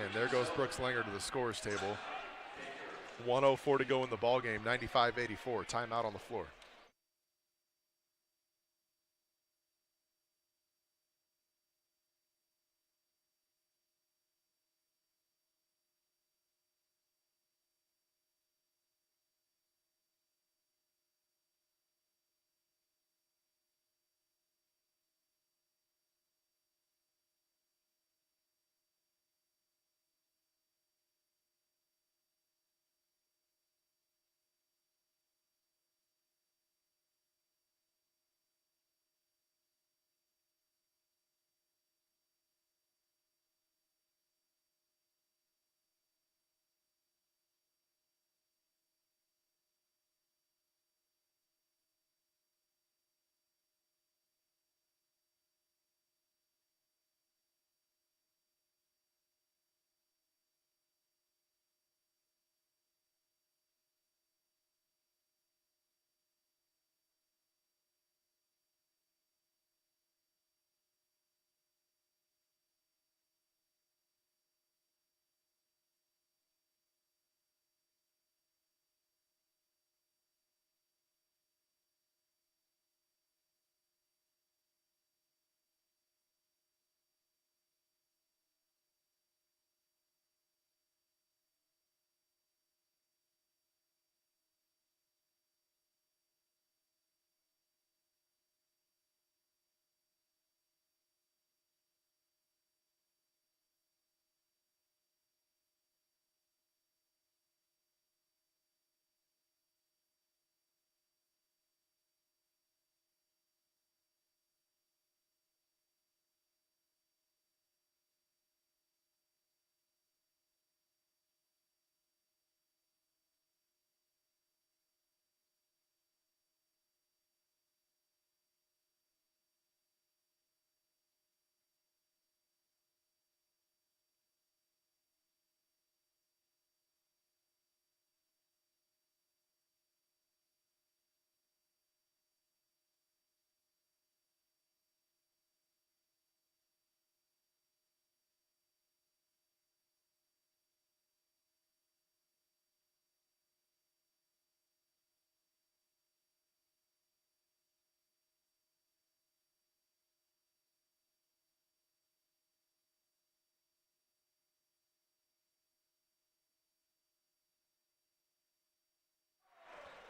And there goes Brooks Langer to the scorer's table. 1:04 to go in the ball game. 95-84. Timeout on the floor.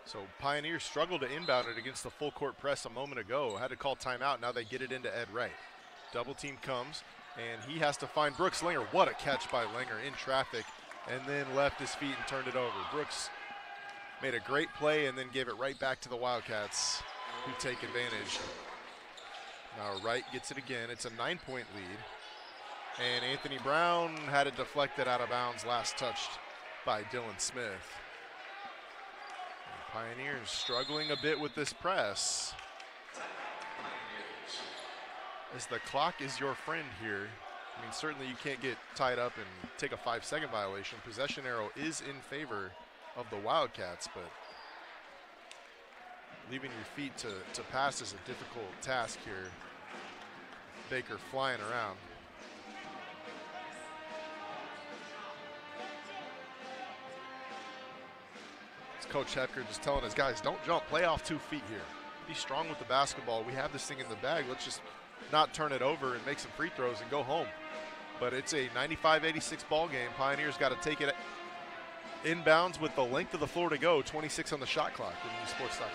So Pioneers struggled to inbound it against the full court press a moment ago. Had to call timeout. Now they get it into Ed Wright. Double team comes, and he has to find Brooks Langer. What a catch by Langer in traffic, and then left his feet and turned it over. Brooks made a great play and then gave it right back to the Wildcats, who take advantage. Now Wright gets it again. It's a 9-point lead. And Anthony Brown had it deflected out of bounds, last touched by Dylan Smith. Pioneers struggling a bit with this press. As the clock is your friend here. I mean, certainly you can't get tied up and take a 5-second violation. Possession arrow is in favor of the Wildcats, but leaving your feet to pass is a difficult task here. Baker flying around. Coach Hepker just telling his guys, don't jump, play off 2 feet here. Be strong with the basketball. We have this thing in the bag. Let's just not turn it over and make some free throws and go home. But it's a 95-86 ball game. Pioneers got to take it inbounds with the length of the floor to go. 26 on the shot clock. MNUsports.com.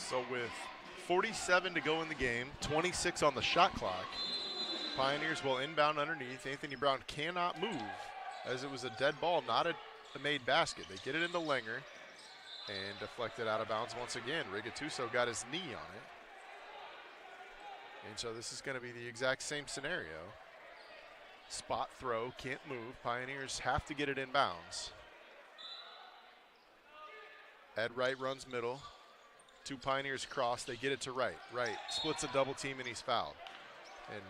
So with 47 to go in the game, 26 on the shot clock, Pioneers will inbound underneath. Anthony Brown cannot move as it was a dead ball, not a made basket. They get it into Langer and deflected out of bounds once again. Rigatuso got his knee on it. And so this is going to be the exact same scenario. Spot throw, can't move. Pioneers have to get it inbounds. Ed Wright runs middle. Two Pioneers cross, they get it to Wright. Wright splits a double team and he's fouled. And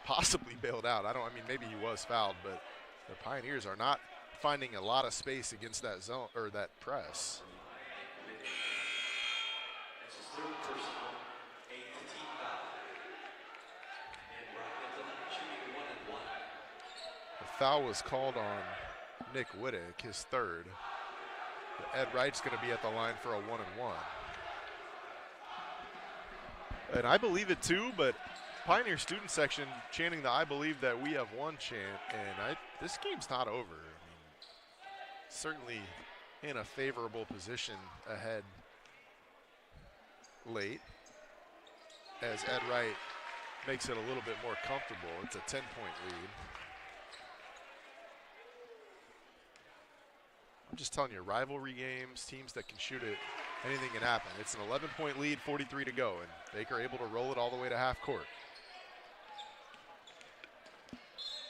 possibly bailed out. I mean, maybe he was fouled, but the Pioneers are not finding a lot of space against that zone or that press. That's his third personal, 8th team foul. And Wright ends up shooting 1-1. The foul was called on Nick Wittick, his third. But Ed Wright's going to be at the line for a 1-1. And I believe it too, but Pioneer student section chanting the "I believe that we have won" chant, and this game's not over. I mean, certainly in a favorable position ahead late as Ed Wright makes it a little bit more comfortable. It's a 10-point lead. I'm just telling you, rivalry games, teams that can shoot it, anything can happen. It's an 11-point lead, 43 to go, and Baker able to roll it all the way to half court.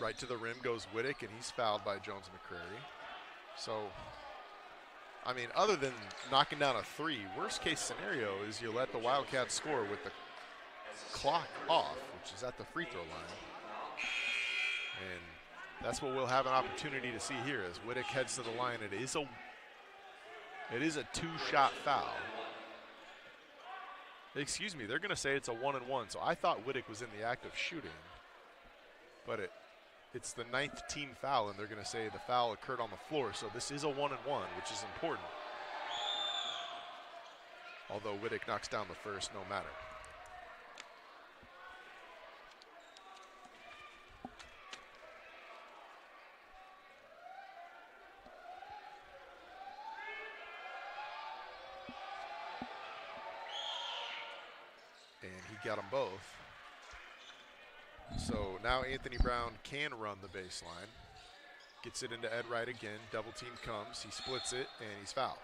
Right to the rim goes Wittick, and he's fouled by Jones-McCrary. So, I mean, other than knocking down a three, worst case scenario is you let the Wildcats score with the clock off, which is at the free throw line. And that's what we'll have an opportunity to see here as Wittick heads to the line. It is a two-shot foul. Excuse me, they're going to say it's a 1-1. So I thought Wittick was in the act of shooting, but it's the 9th team foul, and they're going to say the foul occurred on the floor. So this is a 1-1, which is important. Although Wittick knocks down the first, no matter. And he got them both. So now Anthony Brown can run the baseline. Gets it into Ed Wright again. Double team comes. He splits it, and he's fouled.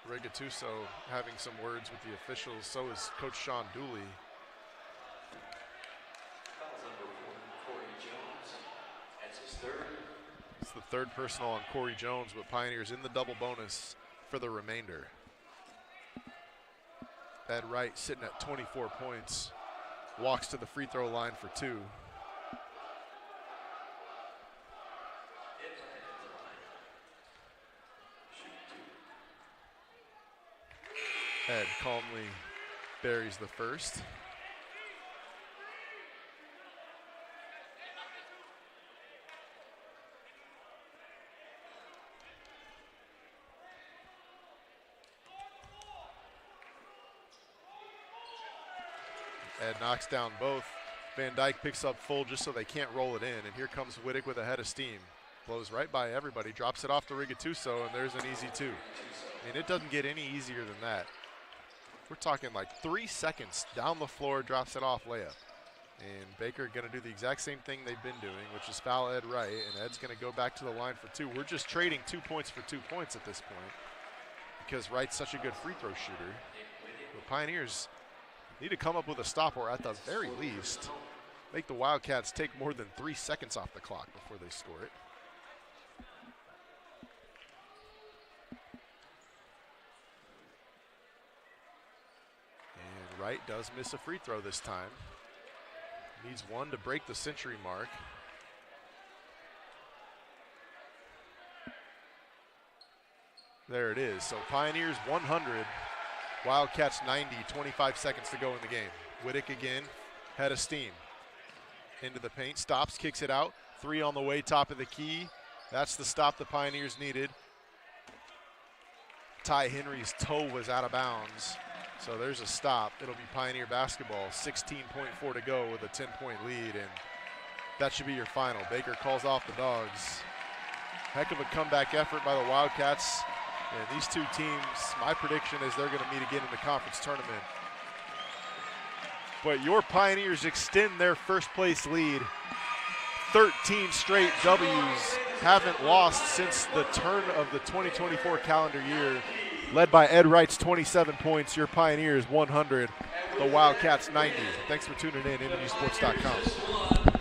Rigatuso having some words with the officials. So is Coach Sean Dooley. Foul's number 4, Corey Jones. That's his third. It's the third personal on Corey Jones, but Pioneers in the double bonus for the remainder. Ed Wright sitting at 24 points. Walks to the free throw line for 2. Ed calmly buries the first. Ed knocks down both. Van Dyke picks up full just so they can't roll it in. And here comes Wittick with a head of steam. Blows right by everybody, drops it off to Rigatuso, and there's an easy 2. I mean, it doesn't get any easier than that. We're talking like 3 seconds down the floor, drops it off, layup. And Baker going to do the exact same thing they've been doing, which is foul Ed Wright, and Ed's going to go back to the line for 2. We're just trading 2 points for 2 points at this point because Wright's such a good free throw shooter. The Pioneers need to come up with a stop, or at the very least, make the Wildcats take more than 3 seconds off the clock before they score it. And Wright does miss a free throw this time. Needs one to break the century mark. There it is. So Pioneers 100. Wildcats 90, 25 seconds to go in the game. Wittick again, head of steam. Into the paint, stops, kicks it out. 3 on the way, top of the key. That's the stop the Pioneers needed. Ty Henry's toe was out of bounds. So there's a stop. It'll be Pioneer basketball. 16.4 to go with a 10-point lead, and that should be your final. Baker calls off the Dogs. Heck of a comeback effort by the Wildcats. And these two teams, my prediction is they're going to meet again in the conference tournament. But your Pioneers extend their first place lead. 13 straight W's, haven't lost since the turn of the 2024 calendar year. Led by Ed Wright's 27 points, your Pioneers 100, the Wildcats 90. Thanks for tuning in, MNUsports.com.